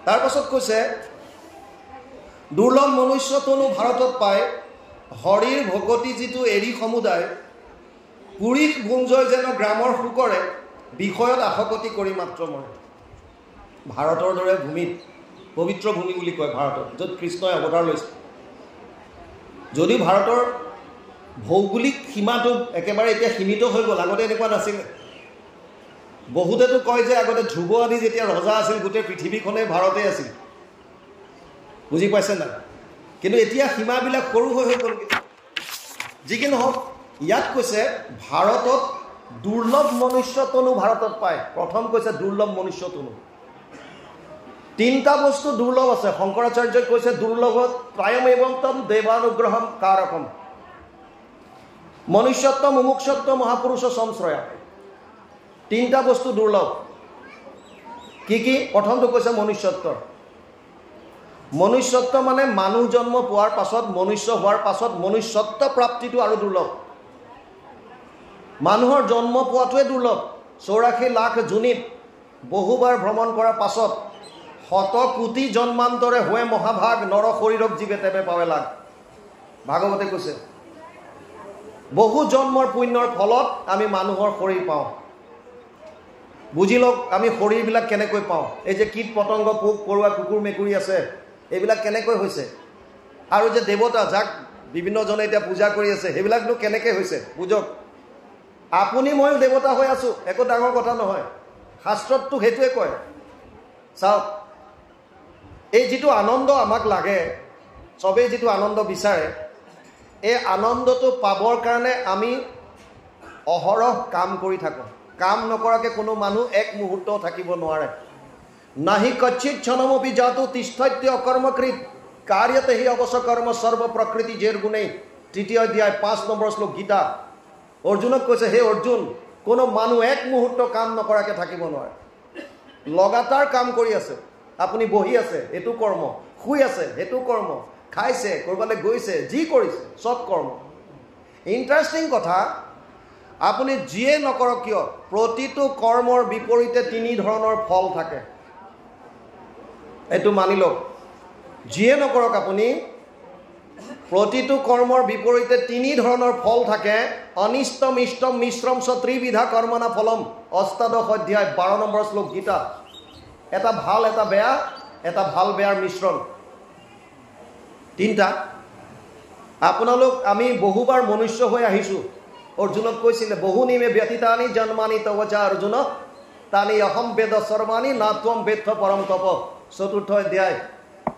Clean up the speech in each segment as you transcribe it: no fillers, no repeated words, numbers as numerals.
তাৰ পাছত কৈছে দুৰ্লভ মনুষ্যতনো ভাৰতত পায় হৰিৰ ভগতি যিটো এৰি সমুদায় পুৰীত গুঞ্জয় যেন গ্ৰামৰ শুকৰে বিষয়ত আসকতি কৰি মাত্ৰ মৰে। ভাৰতৰ দৰে ভূমিত পবিত্ৰ ভূমি বুলি কয় ভাৰতত, য'ত কৃষ্ণই অৱতাৰ লৈছে। যদিও ভাৰতৰ ভৌগোলিক সীমাটো একেবাৰে এতিয়া সীমিত হৈ গ'ল, আগতে এনেকুৱা নাছিলে। বহুতেতো কয় যে আগতে ধ্ৰুৱ আদি যেতিয়া ৰজা আছিল গোটেই পৃথিৱীখনেই ভাৰতেই আছিল, বুজি পাইছে নাই? কিন্তু এতিয়া সীমাবিলাক সৰু হৈ গ'লগৈ। যি কি নহওক, ইয়াত কৈছে ভাৰতত দুৰ্লভ মনুষ্যতনো ভাৰতত পায়। প্ৰথম কৈছে দুৰ্লভ মনুষ্যতনো। তিনিটা বস্তু দুৰ্লভ আছে। শংকৰাচাৰ্যই কৈছে দুৰ্লভত প্ৰায়মেৱন্তম দেৱানুগ্ৰহম কাৰকম মনুষ্যত্ব মুমুক্ষত্ব মহাপুৰুষ সংশ্ৰয়া। তিনিটা বস্তু দুৰ্লভ। কি কি? প্ৰথমটো কৈছে মনুষ্যত্ব। মনুষ্যত্ব মানে মানুহ জন্ম পোৱাৰ পাছত, মনুষ্য হোৱাৰ পাছত মনুষ্যত্ব প্ৰাপ্তিটো আৰু দুৰ্লভ। মানুহৰ জন্ম পোৱাটোৱে দুৰ্লভ। 84 লাখ যোনিত বহুবাৰ ভ্ৰমণ কৰাৰ পাছত 100 কোটি জন্মান্তৰে হৈ মহাভাগ নৰ শৰীৰক জীৱে তেবে পাৱে লাগ। ভাগৱতে কৈছে বহু জন্মৰ পুণ্যৰ ফলত আমি মানুহৰ শৰীৰ পাওঁ। বুজি লওক আমি শৰীৰবিলাক কেনেকৈ পাওঁ। এই যে কীট পতংগ, পোক পৰুৱা, কুকুৰ মেকুৰী আছে, এইবিলাক কেনেকৈ হৈছে? আৰু যে দেৱতা যাক বিভিন্নজনে এতিয়া পূজা কৰি আছে, সেইবিলাকনো কেনেকৈ হৈছে বুজক। আপুনি ময়ো দেৱতা হৈ আছোঁ, একো ডাঙৰ কথা নহয়। শাস্ত্ৰততো সেইটোৱে কয়। চাওক, এই যিটো আনন্দ আমাক লাগে, চবেই যিটো আনন্দ বিচাৰে, এই আনন্দটো পাবৰ কাৰণে আমি অহৰহ কাম কৰি থাকোঁ। কাম নকৰাকৈ কোনো মানুহ এক মুহূৰ্ত থাকিব নোৱাৰে। নাহি কচ্ছিত ক্ষণমপি জাতু তিষ্ঠত্য অকৰ্মকৃত কাৰ্যতে হি অৱশ্যকৰ্ম সৰ্ব প্ৰকৃতি জেৰ গুণেই। 3য় অধ্যায় 5 নম্বৰ শ্লোক গীতা। অৰ্জুনক কৈছে, হে অৰ্জুন, কোনো মানুহ এক মুহূৰ্ত কাম নকৰাকৈ থাকিব নোৱাৰে। লগাতাৰ কাম কৰি আছে। আপুনি বহি আছে, এইটো কৰ্ম। শুই আছে, সেইটো কৰ্ম। খাইছে, ক'ৰবালৈ গৈছে, যি কৰিছে চব কৰ্ম। ইণ্টাৰেষ্টিং কথা, আপুনি যিয়ে নকৰক কিয় প্ৰতিটো কৰ্মৰ বিপৰীতে 3 ধৰণৰ ফল থাকে। এইটো মানি লওক। যিয়ে নকৰক আপুনি প্ৰতিটো কৰ্মৰ বিপৰীতে 3 ধৰণৰ ফল থাকে। অনিষ্টম ইষ্টম মিশ্ৰম চ ত্ৰিবিধা কৰ্মনা ফলম। 8 অধ্যায় 12 নম্বৰ শ্লোক গীতা। এটা ভাল, এটা বেয়া, এটা ভাল বেয়াৰ মিশ্ৰণ। 3টা। আপোনালোক আমি বহুবাৰ মনুষ্য হৈ আহিছোঁ। অৰ্জুনক কৈছিলে, বহু নিমে ব্যতীতানি জন্মানি তৱচা অৰ্জুন তানি অহম বেদ সৰ্বাণি নাত্বম বেদ পৰম তপ। 4 অধ্যায়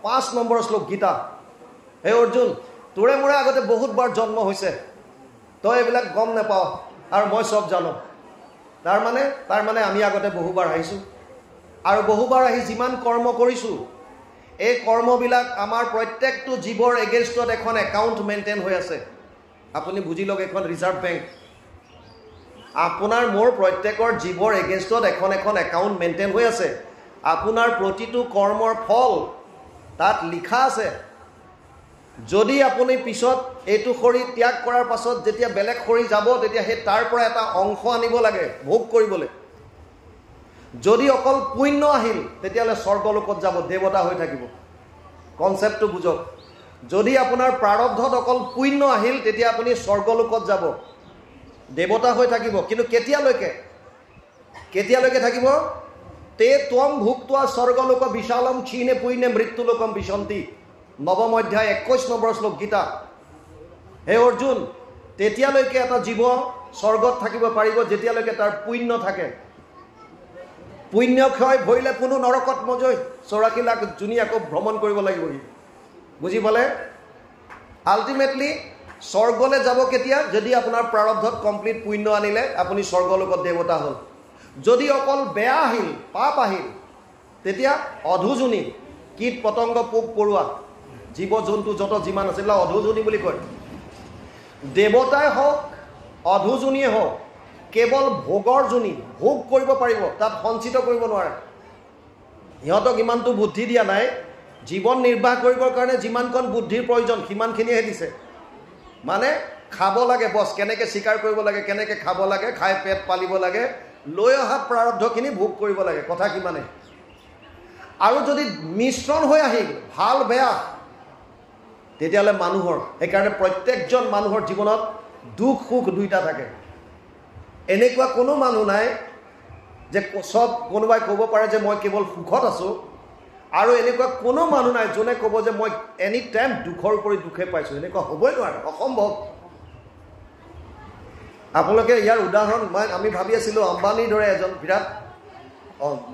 5 নম্বৰ শ্লোক গীতা। হে অৰ্জুন, তোৰে মোৰে আগতে বহুতবাৰ জন্ম হৈছে, তই এইবিলাক গম নাপাওঁ আৰু মই চব জানো। তাৰমানে আমি আগতে বহুবাৰ আহিছোঁ আৰু বহুবাৰ আহি যিমান কৰ্ম কৰিছোঁ, এই কৰ্মবিলাক আমাৰ প্ৰত্যেকটো জীৱৰ এগেইনষ্টত এখন একাউণ্ট মেইনটেইন হৈ আছে। আপুনি বুজি লওক, এখন ৰিজাৰ্ভ বেংক। আপোনাৰ মোৰ প্ৰত্যেকৰ জীৱৰ এগেইনষ্টত এখন একাউণ্ট মেইনটেইন হৈ আছে। আপোনাৰ প্ৰতিটো কৰ্মৰ ফল তাত লিখা আছে। যদি আপুনি পিছত এইটো শৰীৰ ত্যাগ কৰাৰ পাছত যেতিয়া বেলেগ শৰীৰ যাব, তেতিয়া সেই তাৰ পৰা এটা অংশ আনিব লাগে ভোগ কৰিবলৈ। যদি অকল পুণ্য আহিল, তেতিয়াহ'লে স্বৰ্গলোকত যাব, দেৱতা হৈ থাকিব। কনচেপ্টটো বুজক। যদি আপোনাৰ প্ৰাৰব্ধত অকল পুণ্য আহিল, তেতিয়া আপুনি স্বৰ্গলোকত যাব, দেৱতা হৈ থাকিব। কিন্তু কেতিয়ালৈকে থাকিব? তে ত্বম ভুক্তোৱা স্বৰ্গলোক বিশালম ক্ষীণে পুণ্যে মৃত্যুলোকম বিশন্তি। 9 অধ্যায় 21 নম্বৰ শ্লোক গীতা। হে অৰ্জুন, তেতিয়ালৈকে এটা জীৱ স্বৰ্গত থাকিব পাৰিব যেতিয়ালৈকে তাৰ পুণ্য থাকে। পুণ্য ক্ষয় ভৰিলে কোনো নৰকত নজয়। 84 লাখ যোনি আকৌ ভ্ৰমণ কৰিব লাগিব। বুজি পালে? আল্টিমেটলি স্বৰ্গলৈ যাব কেতিয়া? যদি আপোনাৰ প্ৰাৰব্ধত কমপ্লিট পুণ্য আনিলে আপুনি স্বৰ্গলোকত দেৱতা হ'ল। যদি অকল বেয়া আহিল, পাপ আহিল, তেতিয়া অধোজনী, কীট পতংগ, পোক পৰুৱা, জীৱ জন্তু যত যিমান আছে এইবিলাক অধোজনী বুলি কয়। দেৱতাই হওক অধোজনীয়ে হওক, কেৱল ভোগৰ জনী, ভোগ কৰিব পাৰিব, তাত সঞ্চিত কৰিব নোৱাৰে। সিহঁতক ইমানটো বুদ্ধি দিয়া নাই। জীৱন নিৰ্বাহ কৰিবৰ কাৰণে যিমানকণ বুদ্ধিৰ প্ৰয়োজন সিমানখিনিহে দিছে। মানে খাব লাগে বছ, কেনেকৈ চিকাৰ কৰিব লাগে, কেনেকৈ খাব লাগে, খাই পেট পালিব লাগে, লৈ অহা প্ৰাৰব্ধখিনি ভোগ কৰিব লাগে, কথা কিমানে। আৰু যদি মিশ্ৰণ হৈ আহিল ভাল বেয়া তেতিয়াহ'লে মানুহৰ সেইকাৰণে প্ৰত্যেকজন মানুহৰ জীৱনত দুখ সুখ দুইটা থাকে এনেকুৱা কোনো মানুহ নাই যে সব কোনোবাই ক'ব পাৰে যে মই কেৱল সুখত আছোঁ আৰু এনেকুৱা কোনো মানুহ নাই যোনে ক'ব যে মই এনি টাইম দুখৰ উপৰি দুখে পাইছোঁ এনেকুৱা হ'বই নোৱাৰে অসম্ভৱ আপোনালোকে ইয়াৰ উদাহৰণ আমি ভাবি আছিলোঁ আম্বানীৰ দৰে এজন বিৰাট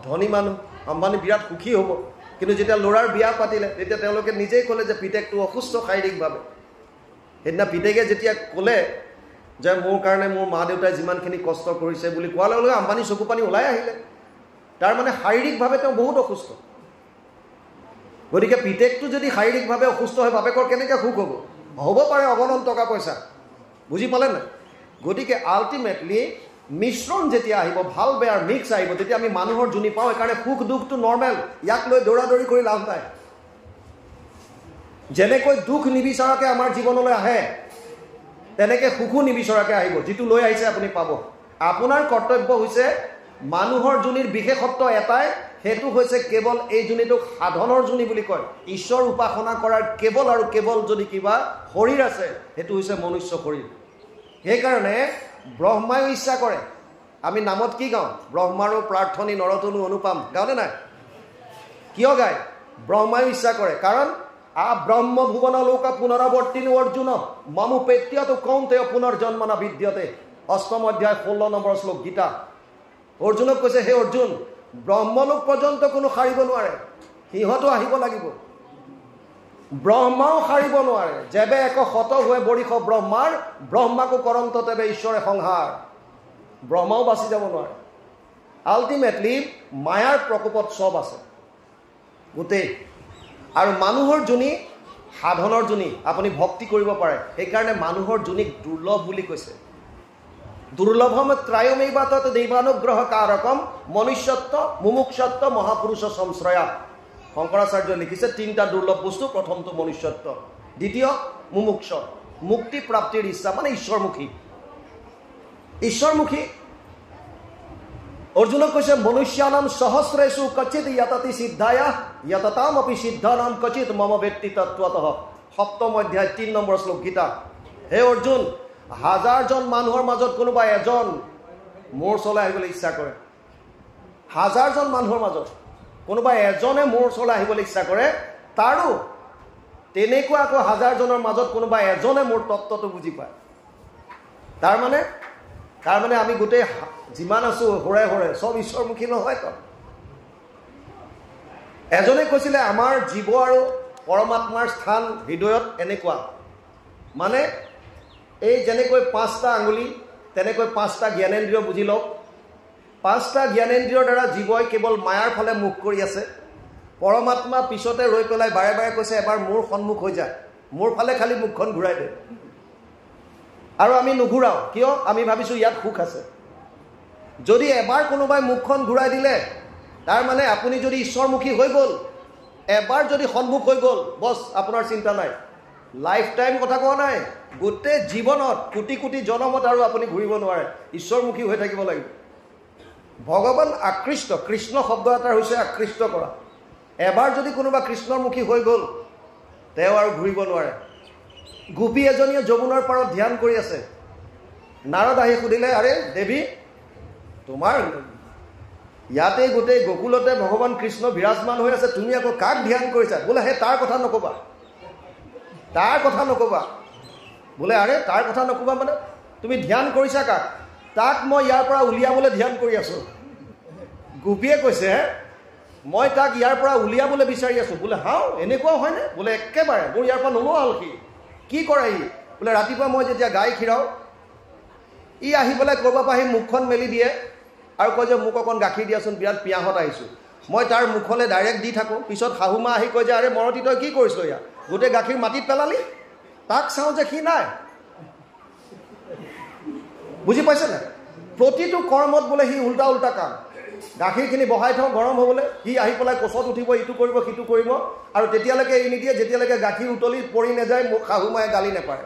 ধনী মানুহ আম্বানী বিৰাট সুখী হ'ব কিন্তু যেতিয়া ল'ৰাৰ বিয়া পাতিলে তেতিয়া তেওঁলোকে নিজেই ক'লে যে পিতেকটো অসুস্থ শাৰীৰিকভাৱে সেইদিনা পিতেকে যেতিয়া ক'লে যে মোৰ কাৰণে মোৰ মা দেউতাই যিমানখিনি কষ্ট কৰিছে বুলি কোৱাৰ লগে লগে আম্বানী চকু পানী ওলাই আহিলে তাৰমানে শাৰীৰিকভাৱে তেওঁ বহুত অসুস্থ গতিকে পিতেকটো যদি শাৰীৰিকভাৱে অসুস্থ হয় বাপেকৰ কেনেকৈ সুখ হ'ব পাৰে অগণন টকা পইচা বুজি পালে নাই গতিকে আল্টিমেটলি মিশ্ৰণ যেতিয়া আহিব ভাল বেয়াৰ মিক্স আহিব তেতিয়া আমি মানুহৰ জুনি পাওঁ সেইকাৰণে সুখ দুখটো নৰ্মেল ইয়াক লৈ দৌৰাদৌৰি কৰি লাভ নাই যেনেকৈ দুখ নিবিচাৰাকৈ আমাৰ জীৱনলৈ আহে তেনেকৈ সুখো নিবিচাৰাকৈ আহিব যিটো লৈ আহিছে আপুনি পাব আপোনাৰ কৰ্তব্য হৈছে মানুহৰ জুনিৰ বিশেষত্ব এটাই সেইটো হৈছে কেৱল এই জুনিটোক সাধনৰ জুনি বুলি কয় ঈশ্বৰ উপাসনা কৰাৰ কেৱল আৰু কেৱল যদি কিবা শৰীৰ আছে সেইটো হৈছে মনুষ্য শৰীৰ সেইকাৰণে ব্ৰহ্মায়ো ইচ্ছা কৰে আমি নামত কি গাওঁ ব্ৰহ্মাৰো প্ৰাৰ্থনী নৰতনু অনুপাম গাওঁনে নাই কিয় গায় ব্ৰহ্মায়ো ইচ্ছা কৰে কাৰণ ব্ৰহ্ম ভুৱন লোক পুনৰাৱৰ্তিনো অৰ্জুন মমোপেত্যতো কৌন্তেয় পুনৰ্জন্মনা বিদ্যতে অষ্টম অধ্যায় 16 নম্বৰ শ্লোক গীতা অৰ্জুনক কৈছে হে অৰ্জুন ব্ৰহ্মলোক পৰ্যন্ত কোনো সাৰিব নোৱাৰে সিহঁতো আহিব লাগিব ব্ৰহ্মাও সাৰিব নোৱাৰে যেবে এক শত হৈ বৰিষ ব্ৰহ্মাৰ ব্ৰহ্মাকো কৰন্ত তেবে ঈশ্বৰে সংহাৰ ব্ৰহ্মাও বাচি যাব নোৱাৰে আল্টিমেটলি মায়াৰ প্ৰকোপত চব আছে গোটেই আৰু মানুহৰ জুনি সাধনৰ জুনি আপুনি ভক্তি কৰিব পাৰে সেইকাৰণে মানুহৰ জুনিক দুৰ্লভ বুলি কৈছে দুৰ্লভম ত্ৰায়মেবাত দৈৱানুগ্ৰহ কাৰকম মনুষ্যত্ব মুমুক্ষত্ব মহাপুৰুষ সংশ্ৰয়া শংকৰাচাৰ্যই লিখিছে তিনিটা দুৰ্লভ বস্তু প্ৰথমটো মনুষ্যত্ব দ্বিতীয় মুমুক্ষ মুক্তি প্ৰাপ্তিৰ ইচ্ছা মানে ঈশ্বৰমুখী অৰ্জুনক কৈছে মনুষ্যানাম সহস্ৰেষু কচিত যততি সিদ্ধায়া যততাম অপি সিদ্ধানাম কচিত মম ব্যক্তি তত্ত্বতঃ সপ্তম অধ্যায় 3 নম্বৰ শ্লোক গীতা হে অৰ্জুন হাজাৰজন মানুহৰ মাজত কোনোবা এজন মোৰ ওচৰলৈ আহিবলৈ ইচ্ছা কৰে হাজাৰজন মানুহৰ মাজত কোনোবা এজনে মোৰ ওচৰলৈ আহিবলৈ ইচ্ছা কৰে তাৰো তেনেকুৱা আকৌ হাজাৰজনৰ মাজত কোনোবা এজনে মোৰ তত্ত্বটো বুজি পায় তাৰমানে আমি গোটেই যিমান আছোঁ হৰে হৰে চব ঈশ্বৰমুখী নহয় তো এজনে কৈছিলে আমাৰ জীৱ আৰু পৰমাত্মাৰ স্থান হৃদয়ত এনেকুৱা মানে এই যেনেকৈ 5টা আঙুলি তেনেকৈ 5টা জ্ঞানেন্দ্ৰিয় বুজি লওক 5টা জ্ঞানেন্দ্ৰিয়ৰ দ্বাৰা জীৱই কেৱল মায়াৰ ফালে মুখ কৰি আছে পৰমাত্মা পিছতে ৰৈ পেলাই বাৰে বাৰে কৈছে এবাৰ মোৰ সন্মুখ হৈ যায় মোৰ ফালে খালি মুখখন ঘূৰাই দে আৰু আমি নুঘূৰাও কিয় আমি ভাবিছোঁ ইয়াত সুখ আছে যদি এবাৰ কোনোবাই মুখখন ঘূৰাই দিলে তাৰ মানে আপুনি যদি ঈশ্বৰমুখী হৈ গ'ল এবাৰ যদি সন্মুখ হৈ গ'ল বছ আপোনাৰ চিন্তা নাই লাইফ টাইম কথা কোৱা নাই গোটেই জীৱনত কোটি কোটি জনমত আৰু আপুনি ঘূৰিব নোৱাৰে ঈশ্বৰমুখী হৈ থাকিব লাগিব ভগৱান আকৃষ্ট কৃষ্ণ শব্দ এটাৰ হৈছে আকৃষ্ট কৰা এবাৰ যদি কোনোবা কৃষ্ণৰমুখী হৈ গ'ল তেওঁ আৰু ঘূৰিব নোৱাৰে গোপী এজনীয়ে যমুনাৰ পাৰত ধ্যান কৰি আছে নাৰদ আহি সুধিলে আৰে দেৱী তোমাৰ ইয়াতে গোটেই গোকুলতে ভগৱান কৃষ্ণ বিৰাজমান হৈ আছে তুমি আকৌ কাক ধ্যান কৰিছা বোলে হে তাৰ কথা নক'বা বোলে আৰে তাৰ কথা নক'বা মানে তুমি ধ্যান কৰিছা কাক তাক মই ইয়াৰ পৰা উলিয়াবলৈ ধ্যান কৰি আছোঁ গোপীয়ে কৈছে মই তাক ইয়াৰ পৰা উলিয়াবলৈ বিচাৰি আছোঁ বোলে হাও এনেকুৱাও হয়নে বোলে একেবাৰে মোৰ ইয়াৰ পৰা নোলোৱা হ'ল কি কৰে ই বোলে ৰাতিপুৱা মই যেতিয়া গাই খীৰাওঁ ই আহি পেলাই ক'ৰবাৰ পৰা আহি মুখখন মেলি দিয়ে আৰু কয় যে মোক অকণ গাখীৰ দিয়াচোন বিৰাট পিয়াহত আহিছোঁ মই তাৰ মুখলৈ ডাইৰেক্ট দি থাকোঁ পিছত শাহুমা আহি কয় যে আৰে মৰতি তই কি কৰিছ ইয়াত গোটেই গাখীৰ মাটিত পেলালি তাক চাওঁ যে সি নাই বুজি পাইছে নাই প্ৰতিটো কৰ্মত বোলে সি উল্টা কাম গাখীৰখিনি বহাই থওঁ গৰম হ'বলৈ সি আহি পেলাই কোচত উঠিব ইটো কৰিব সিটো কৰিব আৰু তেতিয়ালৈকে এৰি নিদিয়ে যেতিয়ালৈকে গাখীৰ উতলি পৰি নাযায় মোক শাহুমায়ে গালি নাপাৰে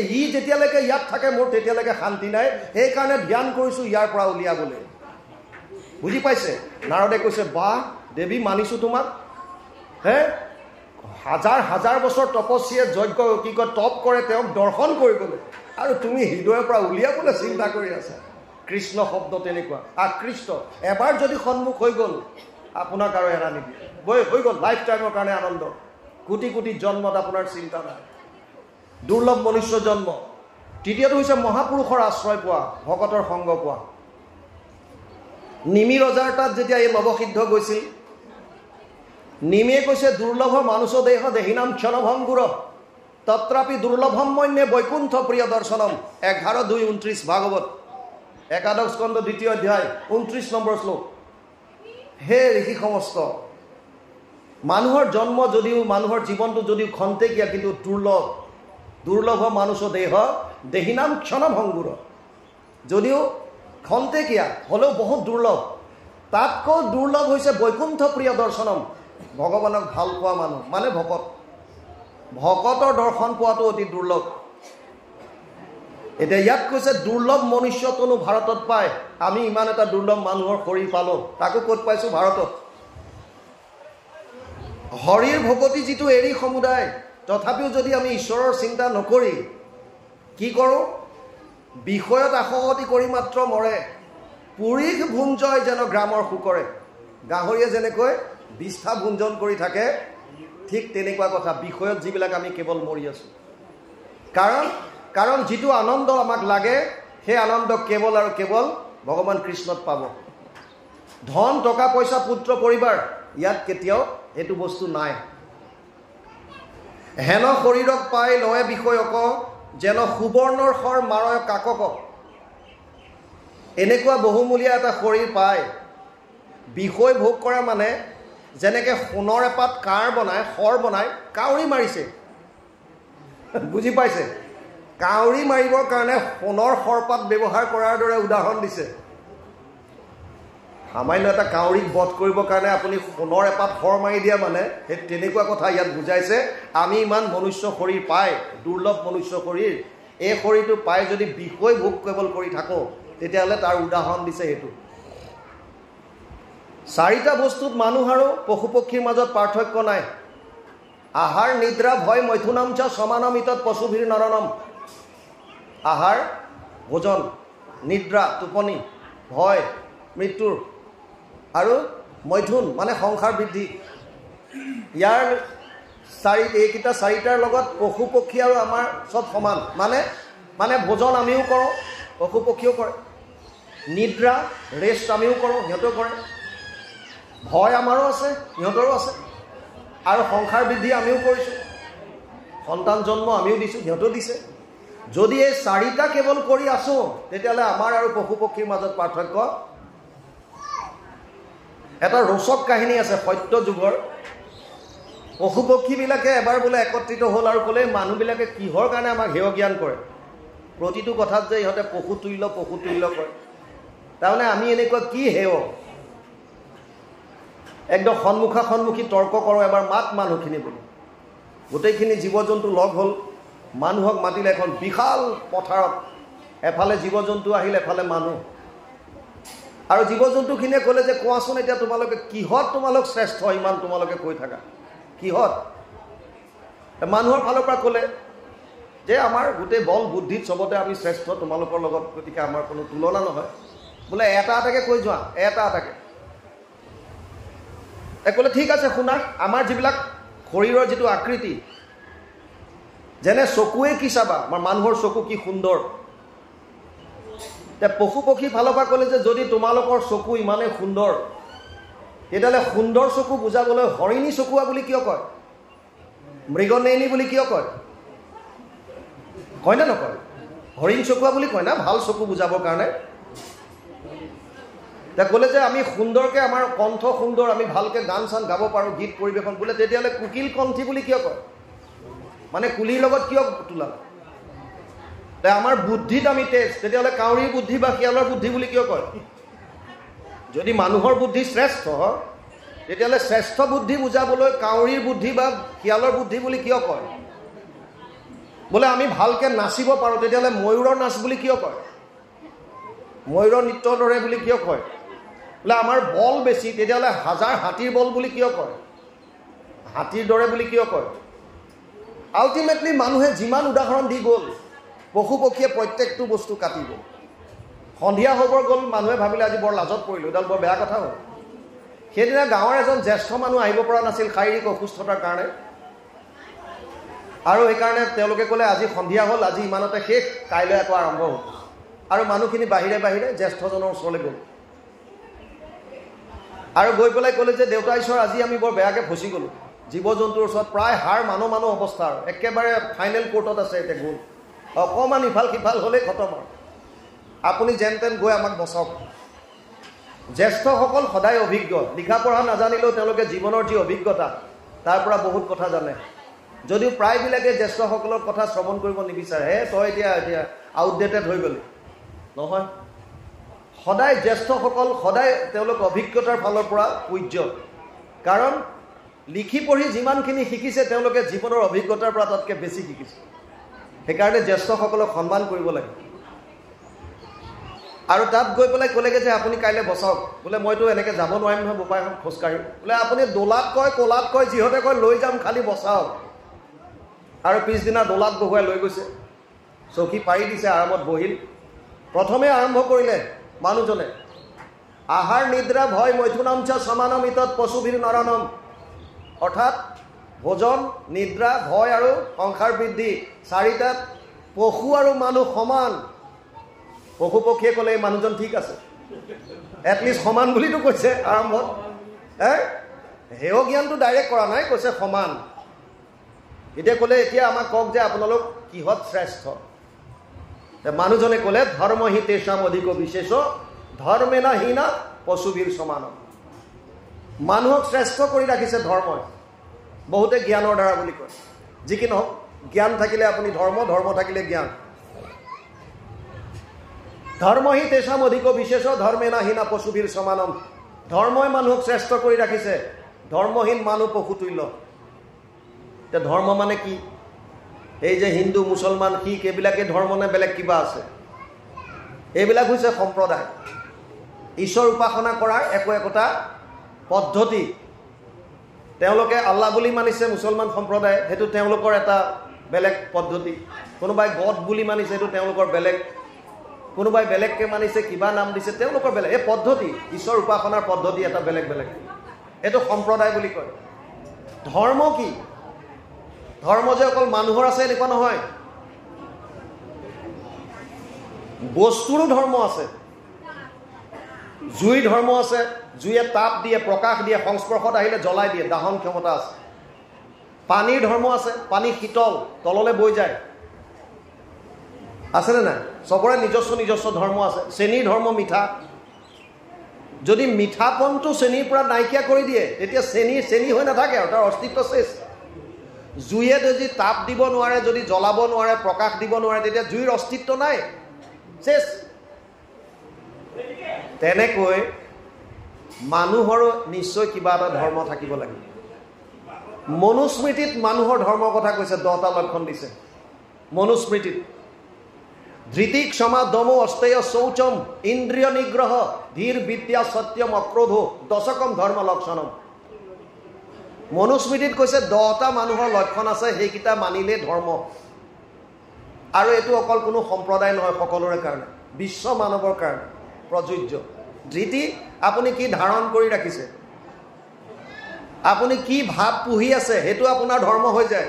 সি যেতিয়ালৈকে ইয়াত থাকে মোৰ তেতিয়ালৈকে শান্তি নাই সেইকাৰণে ধ্যান কৰিছোঁ ইয়াৰ পৰা উলিয়াবলৈ বুজি পাইছে নাৰদে কৈছে বাহ দেৱী মানিছোঁ তোমাক হে হাজাৰ হাজাৰ বছৰ তপস্যীয়ে যজ্ঞ কি কয় তপ কৰে তেওঁক দৰ্শন কৰিবলৈ, আৰু তুমি হৃদয়ৰ পৰা উলিয়াবলৈ চিন্তা কৰি আছা। কৃষ্ণ শব্দ তেনেকুৱা আকৃষ্ট, এবাৰ যদি সন্মুখ হৈ গ'ল আপোনাক আৰু এৰা নিদিয়ে। হৈ গ'ল লাইফ টাইমৰ কাৰণে আনন্দ, কোটি কোটি জন্মত আপোনাৰ চিন্তা নাই, দুৰ্লভ মনুষ্য জন্ম। তৃতীয়টো হৈছে মহাপুৰুষৰ আশ্ৰয় পোৱা, ভকতৰ সংগ পোৱা। নিমি ৰজাৰ তাত যেতিয়া এই নৱসিদ্ধ গৈছিল, নিমিয়ে কৈছে দুৰ্লভ মানুষ দেহ দেহিনাম ক্ষণভংগুৰ তত্ৰাপি দুৰ্লভম মন্যে বৈকুণ্ঠ প্ৰিয় দৰ্শনম। 11:2-29 ভাগৱত একাদশ স্কন্ধ 2য় অধ্যায় 29 নম্বৰ শ্লোক। হে ঋষি সমস্ত, মানুহৰ জন্ম যদিও মানুহৰ জীৱনটো যদিও খন্তেকীয়া, কিন্তু দুৰ্লভ মানুষ দেহ দেহিনাম ক্ষণভংগুৰ, যদিও খন্তেকীয়া হ'লেও বহুত দুৰ্লভ। তাতকৈ দুৰ্লভ হৈছে বৈকুণ্ঠ প্ৰিয় দৰ্শনম, ভগৱানক ভাল পোৱা মানুহ মানে ভকতৰ দৰ্শন পোৱাটো অতি দুৰ্লভ। এতিয়া ইয়াত কৈছে দুৰ্লভ মনুষ্যতনো ভাৰতত পায়। আমি ইমান এটা দুৰ্লভ মানুহৰ শৰীৰ পালোঁ, তাকো ক'ত পাইছোঁ? ভাৰতত। হৰিৰ ভকতি যিটো এৰি সমুদায়, তথাপিও যদি আমি ঈশ্বৰৰ চিন্তা নকৰি কি কৰোঁ? বিষয়ত আসক্তি কৰি মাত্ৰ মৰে, পুৰীষ ভুঞ্জয় যেন গ্ৰামৰ শুকৰে। গাহৰিয়ে যেনেকৈ বিষ্ঠা ভুঞ্জন কৰি থাকে, ঠিক তেনেকুৱা কথা। বিষয়ত যিবিলাক আমি কেৱল মৰি আছোঁ। কাৰণ যিটো আনন্দ আমাক লাগে, সেই আনন্দ কেৱল আৰু কেৱল ভগৱান কৃষ্ণত পাব। ধন টকা পইচা পুত্ৰ পৰিবাৰ, ইয়াত কেতিয়াও সেইটো বস্তু নাই। হেন শৰীৰক পাই লয় বিষয়ক, যেন সুবৰ্ণৰ শৰ মাৰয় কাকক। এনেকুৱা বহুমূলীয়া এটা শৰীৰ পায়, বিষয় ভোগ কৰা মানে যেনেকৈ সোণৰ এপাত কাঁড় বনায়, শৰ বনায়, কাউৰী মাৰিছে। বুজি পাইছে? কাউৰী মাৰিবৰ কাৰণে সোণৰ শৰপাত ব্যৱহাৰ কৰাৰ দৰে উদাহৰণ দিছে। সামান্য এটা কাউৰীক বধ কৰিবৰ কাৰণে আপুনি সোণৰ এপাত শৰ মাৰি দিয়া মানে সেই তেনেকুৱা কথা ইয়াত বুজাইছে। আমি ইমান মনুষ্য শৰীৰ পাই, দুৰ্লভ মনুষ্য শৰীৰ, এই শৰীৰটো পাই যদি বিষয় ভোগ কেৱল কৰি থাকোঁ, তেতিয়াহ'লে তাৰ উদাহৰণ দিছে সেইটো। 4টা বস্তুত মানুহ আৰু পশু পক্ষীৰ মাজত পাৰ্থক্য নাই। আহাৰ নিদ্ৰা ভয় মৈথুনাম চ সমানমিতত পশুভীৰ নৰনম। আহাৰ ভোজন, নিদ্ৰা টোপনি, ভয় মৃত্যুৰ, আৰু মৈথুন মানে সংসাৰ বৃদ্ধি। এইকেইটা 4টাৰ লগত পশু পক্ষী আৰু আমাৰ চব সমান। মানে ভোজন আমিও কৰোঁ, পশু পক্ষীও কৰে। নিদ্ৰা ৰেষ্ট আমিও কৰোঁ, সিহঁতেও কৰে। ভয় আমাৰো আছে, সিহঁতৰো আছে। আৰু সংসাৰ বৃদ্ধি আমিও কৰিছোঁ, সন্তান জন্ম আমিও দিছোঁ, সিহঁতেও দিছে। যদি এই 4টা কেৱল কৰি আছোঁ, তেতিয়াহ'লে আমাৰ আৰু পশু পক্ষীৰ মাজত পাৰ্থক্য। এটা ৰোচক কাহিনী আছে সত্য যুগৰ। পশু পক্ষীবিলাকে এবাৰ বোলে একত্ৰিত হ'ল আৰু ক'লে, মানুহবিলাকে কিহৰ কাৰণে আমাক হেয় জ্ঞান কৰে? প্ৰতিটো কথাত যে ইহঁতে পশু তুল্য কৰে। তাৰমানে আমি এনেকুৱা কি হেয়? একদম সন্মুখী তৰ্ক কৰোঁ এবাৰ মাত মানুহখিনি বুলি। গোটেইখিনি জীৱ জন্তু লগ হ'ল, মানুহক মাতিলে এখন বিশাল পথাৰত। এফালে জীৱ জন্তু আহিল, এফালে মানুহ। আৰু জীৱ জন্তুখিনিয়ে ক'লে যে কোৱাচোন এতিয়া তোমালোকে কিহত তোমালোক শ্ৰেষ্ঠ? ইমান তোমালোকে কৈ থাকা কিহত? মানুহৰ ফালৰ পৰা ক'লে যে আমাৰ গোটেই বল বুদ্ধিত চবতে আমি শ্ৰেষ্ঠ, তোমালোকৰ লগত গতিকে আমাৰ কোনো তুলনা নহয়। বোলে এটা এটাকে কৈ যোৱা, এটা এটাকে। ক'লে ঠিক আছে শুনা, আমাৰ যিবিলাক শৰীৰৰ যিটো আকৃতি, যেনে চকুৱে কি চাবা, আমাৰ মানুহৰ চকু কি সুন্দৰ। পশু পক্ষী ফালৰ পৰা ক'লে যে যদি তোমালোকৰ চকু ইমানেই সুন্দৰ, তেতিয়াহ'লে সুন্দৰ চকু বুজাবলৈ হৰিণী চকুৱা বুলি কিয় কয়? মৃগনয়নী বুলি কিয় কয়? কয় নে নকয়? হৰিণ চকুৱা বুলি কয় না, ভাল চকু বুজাবৰ কাৰণে। ক'লে যে আমি সুন্দৰকৈ, আমাৰ কণ্ঠ সুন্দৰ, আমি ভালকৈ গান চান গাব পাৰোঁ, গীত পৰিৱেশন বোলে, তেতিয়াহ'লে কুকিল কণ্ঠী বুলি কিয় কয়? মানে কুলিৰ লগত কিয় তোলালে? আমাৰ বুদ্ধিত আমি তেজ, তেতিয়াহ'লে কাউৰীৰ বুদ্ধি বা শিয়ালৰ বুদ্ধি বুলি কিয় কয়? যদি মানুহৰ বুদ্ধি শ্ৰেষ্ঠ, তেতিয়াহ'লে শ্ৰেষ্ঠ বুদ্ধি বুজাবলৈ কাউৰীৰ বুদ্ধি বা শিয়ালৰ বুদ্ধি বুলি কিয় কয়? বোলে আমি ভালকৈ নাচিব পাৰোঁ, তেতিয়াহ'লে ময়ূৰৰ নাচ বুলি কিয় কয়? ময়ূৰৰ নৃত্যৰ দৰে বুলি কিয় কয়? বোলে আমাৰ বল বেছি, তেতিয়াহ'লে হাজাৰ হাতীৰ বল বুলি কিয় কয়? হাতীৰ দৰে বুলি কিয় কয়? আল্টিমেটলি মানুহে যিমান উদাহৰণ দি গ'ল, পশু পক্ষীয়ে প্ৰত্যেকটো বস্তু কাটিব। সন্ধিয়া হ'বৰ গ'ল, মানুহে ভাবিলে আজি বৰ লাজত পৰিলোঁ, এডাল বৰ বেয়া কথা হ'ল। সেইদিনা গাঁৱৰ এজন জ্যেষ্ঠ মানুহ আহিব পৰা নাছিল শাৰীৰিক অসুস্থতাৰ কাৰণে, আৰু সেইকাৰণে তেওঁলোকে ক'লে আজি সন্ধিয়া হ'ল, আজি ইমানতে শেষ, কাইলৈ আকৌ আৰম্ভ হ'ল। আৰু মানুহখিনি বাহিৰে বাহিৰে জ্যেষ্ঠজনৰ ওচৰলৈ গ'ল আৰু গৈ পেলাই ক'লে যে দেউতা ঈশ্বৰ, আজি আমি বৰ বেয়াকৈ ফচি গ'লোঁ। জীৱ জন্তুৰ ওচৰত প্ৰায় মানুহ অৱস্থা, আৰু একেবাৰে ফাইনেল কোৰ্টত আছে এতিয়া। গ'ল অকণমান ইফাল সিফাল হ'লেই খতম আৰু, আপুনি যেন তেন গৈ আমাক বচাওক। জ্যেষ্ঠসকল সদায় অভিজ্ঞ, লিখা পঢ়া নাজানিলেও তেওঁলোকে জীৱনৰ যি অভিজ্ঞতা তাৰ পৰা বহুত কথা জানে। যদিও প্ৰায়বিলাকে জ্যেষ্ঠসকলৰ কথা শ্ৰৱণ কৰিব নিবিচাৰে, হে তই এতিয়া আউটডেটেড হৈ গ'লি। নহয়, সদায় জ্যেষ্ঠসকল সদায় তেওঁলোক অভিজ্ঞতাৰ ফালৰ পৰা পূজ্য, কাৰণ লিখি পঢ়ি যিমানখিনি শিকিছে তেওঁলোকে জীৱনৰ অভিজ্ঞতাৰ পৰা তাতকৈ বেছি শিকিছে। সেইকাৰণে জ্যেষ্ঠসকলক সন্মান কৰিব লাগে। আৰু তাত গৈ পেলাই ক'লেগৈ যে আপুনি কাইলৈ বচাওক। বোলে মইতো এনেকৈ যাব নোৱাৰিম নহয় বোপাইখন খোজকাঢ়ি। বোলে আপুনি দোলাত কয় ক'লাত কয় যিহঁতে কয় লৈ যাম, খালি বচাওক। আৰু পিছদিনা দোলাত বহুৱাই লৈ গৈছে, চকী পাৰি দিছে, আৰামত বহিল। প্ৰথমে আৰম্ভ কৰিলে মানুহজনে, আহাৰ নিদ্ৰা ভয় মৈথুনম চ সমানম ইতৎ পশুভিৰ নৰনম, অৰ্থাৎ ভোজন, নিদ্ৰা, ভয় আৰু সংসাৰ বৃদ্ধি, চাৰিটাত পশু আৰু মানুহ সমান। পশু পক্ষীয়ে ক'লে এই মানুহজন ঠিক আছে, এটলিষ্ট সমান বুলিতো কৈছে আৰম্ভত। হেয় জ্ঞানটো ডাইৰেক্ট কৰা নাই, কৈছে সমান। এতিয়া ক'লে এতিয়া আমাক কওক যে আপোনালোক কিহত শ্ৰেষ্ঠ? মানুহজনে ক'লে ধৰ্ম হি তেষাম অধিক বিশেষ ধৰ্মেনা হীনা পশুবীৰ সমানম। মানুহক শ্ৰেষ্ঠ কৰি ৰাখিছে ধৰ্মই। বহুতে জ্ঞানৰ দ্বাৰা বুলি কয়, যি কি নহওক, জ্ঞান থাকিলে আপুনি ধৰ্ম, ধৰ্ম থাকিলে জ্ঞান। ধৰ্ম হি তেষাম অধিক বিশেষ ধৰ্মেনা হীনা পশুবীৰ সমানম। ধৰ্মই মানুহক শ্ৰেষ্ঠ কৰি ৰাখিছে, ধৰ্মহীন মানুহ পশুতুল্য। এতিয়া ধৰ্ম মানে কি? এই যে হিন্দু, মুছলমান, শিখ এইবিলাকে ধৰ্ম নে বেলেগ কিবা আছে? এইবিলাক হৈছে সম্প্ৰদায়, ঈশ্বৰ উপাসনা কৰাৰ একোটা পদ্ধতি। তেওঁলোকে আল্লাহ বুলি মানিছে মুছলমান সম্প্ৰদায়, সেইটো তেওঁলোকৰ এটা বেলেগ পদ্ধতি। কোনোবাই গড বুলি মানিছে, সেইটো তেওঁলোকৰ বেলেগ। কোনোবাই বেলেগকৈ মানিছে, কিবা নাম দিছে, তেওঁলোকৰ বেলেগ। এই পদ্ধতি, ঈশ্বৰ উপাসনাৰ পদ্ধতি এটা বেলেগ বেলেগ, এইটো সম্প্ৰদায় বুলি কয়। ধৰ্ম কি? ধৰ্ম যে অকল মানুহৰ আছে এনেকুৱা নহয়, বস্তুৰো ধৰ্ম আছে। জুই ধৰ্ম আছে, জুয়ে তাপ দিয়ে, প্ৰকাশ দিয়ে, সংস্পৰ্শত আহিলে জ্বলাই দিয়ে, দাহন ক্ষমতা আছে। পানীৰ ধৰ্ম আছে, পানী শীতল, তললৈ বৈ যায়, আছেনে নাই? চবৰে নিজস্ব নিজস্ব ধৰ্ম আছে। চেনীৰ ধৰ্ম মিঠা। যদি মিঠাপনটো চেনীৰ পৰা নাইকিয়া কৰি দিয়ে, তেতিয়া চেনী হৈ নাথাকে আৰু তাৰ অস্তিত্ব শেষ। জুয়ে যদি তাপ দিব নোৱাৰে, যদি জ্বলাব নোৱাৰে, প্ৰকাশ দিব নোৱাৰে, তেতিয়া জুইৰ অস্তিত্ব নাই, শেষ। তেনেকৈ মানুহৰো নিশ্চয় কিবা এটা ধৰ্ম থাকিব লাগে। মনুস্মৃতিত মানুহৰ ধৰ্মৰ কথা কৈছে, 10টা লক্ষণ দিছে মনুস্মৃতিত। ধৃতি, ক্ষমা, দম, অস্তেয়, শৌচম, ইন্দ্ৰিয় নিগ্ৰহ, ধীৰ, বিদ্যা, সত্যম, অক্ৰোধ, দশকম ধৰ্ম লক্ষণম। মনুস্মৃতিত কৈছে 10টা মানুহৰ লক্ষণ আছে, সেইকেইটা মানিলে ধৰ্ম। আৰু এইটো অকল কোনো সম্প্ৰদায় নহয়, সকলোৰে কাৰণে, বিশ্ব মানৱৰ কাৰণে প্ৰযোজ্য। ধৃতি, আপুনি কি ধাৰণ কৰি ৰাখিছে, আপুনি কি ভাৱ পুহি আছে, সেইটো আপোনাৰ ধৰ্ম হৈ যায়।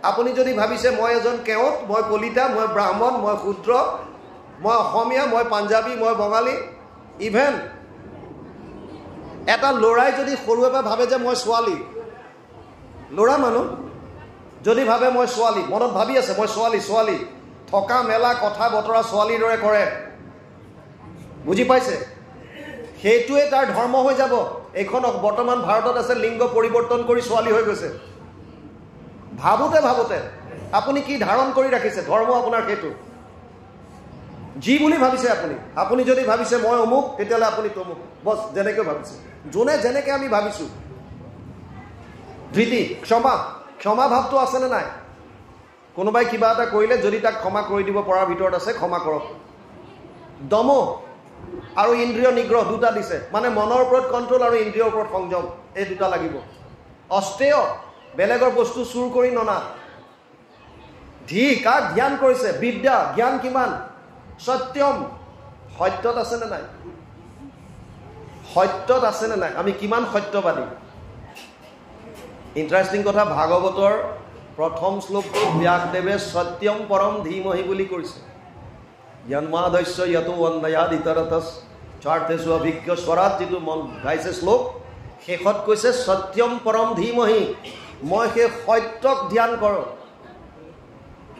আপুনি যদি ভাবিছে মই এজন কেওট, মই কলিতা, মই ব্ৰাহ্মণ, মই শূদ্ৰ, মই অসমীয়া, মই পাঞ্জাবী, মই বঙালী, ইভেন এটা ল'ৰাই যদি সৰুৰে পৰা ভাবে যে মই ছোৱালী, ল'ৰা মানুহ যদি ভাবে মই ছোৱালী, মনত ভাবি আছে মই ছোৱালী, থকা মেলা কথা বতৰা ছোৱালীৰ দৰে কৰে, বুজি পাইছে? সেইটোৱে তাৰ ধৰ্ম হৈ যাব। এইখন বৰ্তমান ভাৰতত আছে, লিংগ পৰিৱৰ্তন কৰি ছোৱালী হৈ গৈছে। ভাবোতে আপুনি কি ধাৰণ কৰি ৰাখিছে, ধৰ্ম আপোনাৰ সেইটো। যি বুলি ভাবিছে আপুনি যদি ভাবিছে মই অমুক, তেতিয়াহ'লে আপুনি তমুক, বছ, যেনেকৈ ভাবিছে, যোনে যেনেকৈ আমি ভাবিছোঁ। ধৃতি, ক্ষমা ভাৱটো আছেনে নাই? কোনোবাই কিবা এটা কৰিলে যদি তাক ক্ষমা কৰি দিব পৰাৰ ভিতৰত আছে, ক্ষমা কৰক। দম আৰু ইন্দ্ৰিয় নিগ্ৰহ, 2টা দিছে, মানে মনৰ ওপৰত কণ্ট্ৰল আৰু ইন্দ্ৰিয়ৰ ওপৰত সংযম, এই 2টা লাগিব। অষ্টেয় বেলেগৰ বস্তু চুৰ কৰি ননা ধি কাক ধ্যান কৰিছে বিদ্যা জ্ঞান কিমান সত্যম সত্যত আছে নে নাই সত্যত আছে নে নাই আমি কিমান সত্যবাদী ইন্টাৰেষ্টিং কথা ভাগৱতৰ প্ৰথম শ্লোকটো ব্যাসদেৱে সত্যম পৰম ধীমহি বুলি কৰিছে জন্মাদস্য যতো অন্নয়াদ ইতৰতস স্বাৰ্থেষু অভিজ্ঞ স্বৰাত যিটো মন গাইছে শ্লোক শেষত কৈছে সত্যম পৰম ধীমহি মই সেই সত্যক ধ্যান কৰোঁ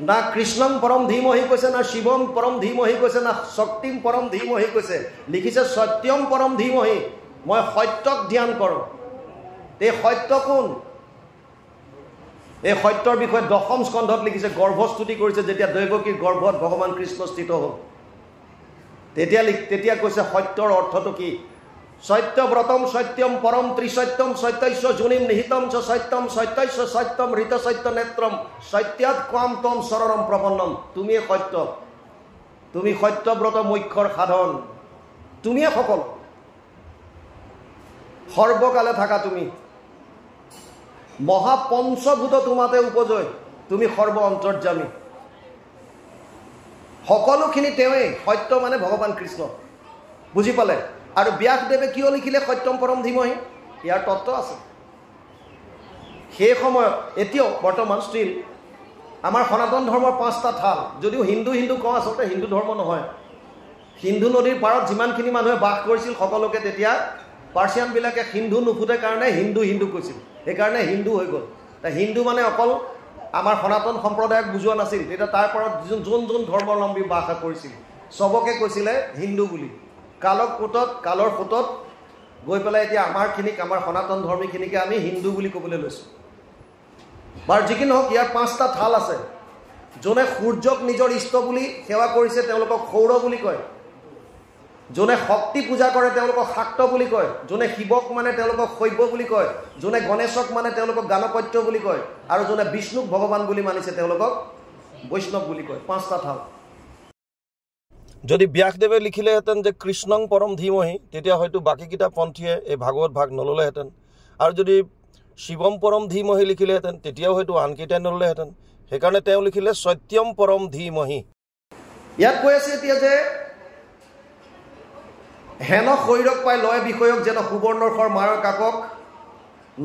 না কৃষ্ণম পৰম ধীমহি কৈছে না শিৱম পৰম ধীমহি কৈছে না শক্তিম পৰম ধীমহি কৈছে লিখিছে সত্যম পৰম ধীমহি মই সত্যক ধ্যান কৰোঁ এই সত্য কোন এই সত্যৰ বিষয়ে দশম স্কন্ধত লিখিছে গৰ্ভস্তুতি কৰিছে যেতিয়া দৈৱকীৰ গৰ্ভত ভগৱান কৃষ্ণ স্থিত হ'ল তেতিয়া কৈছে সত্যৰ অৰ্থটো কি সত্যব্ৰতম সত্যম পৰম ত্ৰিসত্যম সত্যস্য যোনিম নিহিতম চ সত্যম সত্যস্য সত্যম ঋত সত্য নেত্ৰম সত্যাৎ কাম তম শৰণম প্ৰপন্নম তুমিয়ে সত্য তুমি সত্যব্ৰত মুখ্যৰ সাধন তুমিয়ে সকল সৰ্বকালে থাকা তুমি মহাপঞ্চভূত তোমাতে উপজয় তুমি সৰ্ব অন্তৰ্যামী সকলোখিনি তেৱে সত্য মানে ভগৱান কৃষ্ণ বুজি পালে আৰু ব্যাসদেৱে কিয় লিখিলে সত্যম পৰম ধীমহি ইয়াৰ তত্ত্ব আছে সেই সময়ত এতিয়াও বৰ্তমান ষ্টিল আমাৰ সনাতন ধৰ্মৰ 5টা থাল যদিও হিন্দু কওঁ আচলতে হিন্দু ধৰ্ম নহয় সিন্ধু নদীৰ পাৰত যিমানখিনি মানুহে বাস কৰিছিল সকলোকে তেতিয়া পাৰ্চিয়ানবিলাকে সিন্ধু নুফুটে কাৰণে হিন্দু কৈছিল সেইকাৰণে হিন্দু হৈ গ'ল হিন্দু মানে অকল আমাৰ সনাতন সম্প্ৰদায়ক বুজোৱা নাছিল তেতিয়া তাৰ পাৰত যোন ধৰ্মাৱলম্বী বাস কৰিছিল সবকে কৈছিলে হিন্দু বুলি কালৰ ফুটত গৈ পেলাই এতিয়া আমাৰ সনাতন ধৰ্মীখিনিকে আমি হিন্দু বুলি ক'বলৈ লৈছোঁ বাৰু যি কি নহওক ইয়াৰ 5টা থাল আছে যোনে সূৰ্যক নিজৰ ইষ্ট বুলি সেৱা কৰিছে তেওঁলোকক সৌৰ বুলি কয় যোনে শক্তি পূজা কৰে তেওঁলোকক শাক্ত বুলি কয় যোনে শিৱক মানে তেওঁলোকক শৈৱ বুলি কয় যোনে গণেশক মানে তেওঁলোকক গাণপত্য বুলি কয় আৰু যোনে বিষ্ণুক ভগৱান বুলি মানিছে তেওঁলোকক বৈষ্ণৱ বুলি কয় 5টা থাল যদি ব্যাসদেৱে লিখিলেহেঁতেন যে কৃষ্ণং পৰম ধীমহি তেতিয়া হয়তো বাকীকেইটা পন্থীয়ে এই ভাগৱত ভাগ নললেহেঁতেন আৰু যদি শিৱম পৰম ধীমহি লিখিলেহেঁতেন তেতিয়াও হয়তো আনকেইটাই নললেহেঁতেন সেইকাৰণে তেওঁ লিখিলে সত্যম পৰম ধীমহি ইয়াত কৈ আছে এতিয়া যে হেন শৰীৰক পাই লয় বিষয়ক যেন সুবৰ্ণৰ মাৰৰ কাকক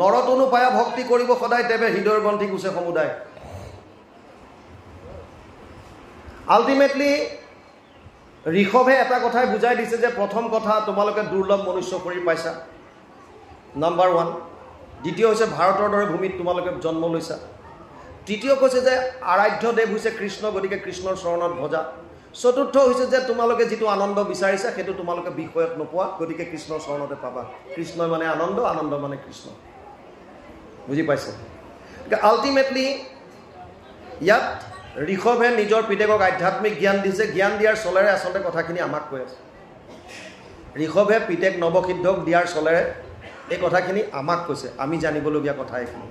নৰতনু পায়া ভক্তি কৰিব সদায় তেবে হৃদয়ৰ গ্ৰন্থি গুছে সমুদায় আল্টিমেটলি ঋষভে এটা কথাই বুজাই দিছে যে প্ৰথম কথা তোমালোকে দুৰ্লভ মনুষ্য শৰীৰ পাইছা নাম্বাৰ 1 দ্বিতীয় হৈছে ভাৰতৰ দৰে ভূমিত তোমালোকে জন্ম লৈছা তৃতীয় কৈছে যে আৰাধ্য দেৱ হৈছে কৃষ্ণ গতিকে কৃষ্ণৰ চৰণত ভজা চতুৰ্থ হৈছে যে তোমালোকে যিটো আনন্দ বিচাৰিছা সেইটো তোমালোকে বিষয়ত নোপোৱা গতিকে কৃষ্ণৰ চৰণতে পাবা কৃষ্ণ মানে আনন্দ মানে কৃষ্ণ বুজি পাইছে আল্টিমেটলি ইয়াত ঋষভে নিজৰ পিতেকক আধ্যাত্মিক জ্ঞান দিছে জ্ঞান দিয়াৰ চলেৰে আচলতে কথাখিনি আমাক কৈ আছে ঋষভে পিতেক নৱসিদ্ধক দিয়াৰ চলেৰে এই কথাখিনি আমাক কৈছে আমি জানিবলগীয়া কথা এইখিনি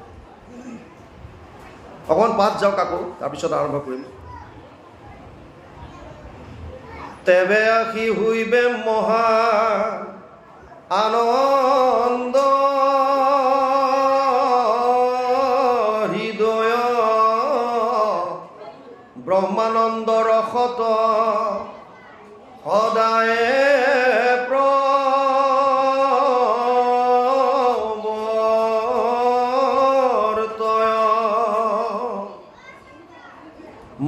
অকণমান পাঠ যাওক আকৌ তাৰপিছত আৰম্ভ কৰিম তেবে আহি হুইবে মহা আনন্দ হৃদয় ব্ৰহ্মানন্দ ৰসত সদায় প্ৰৱৰ্তয়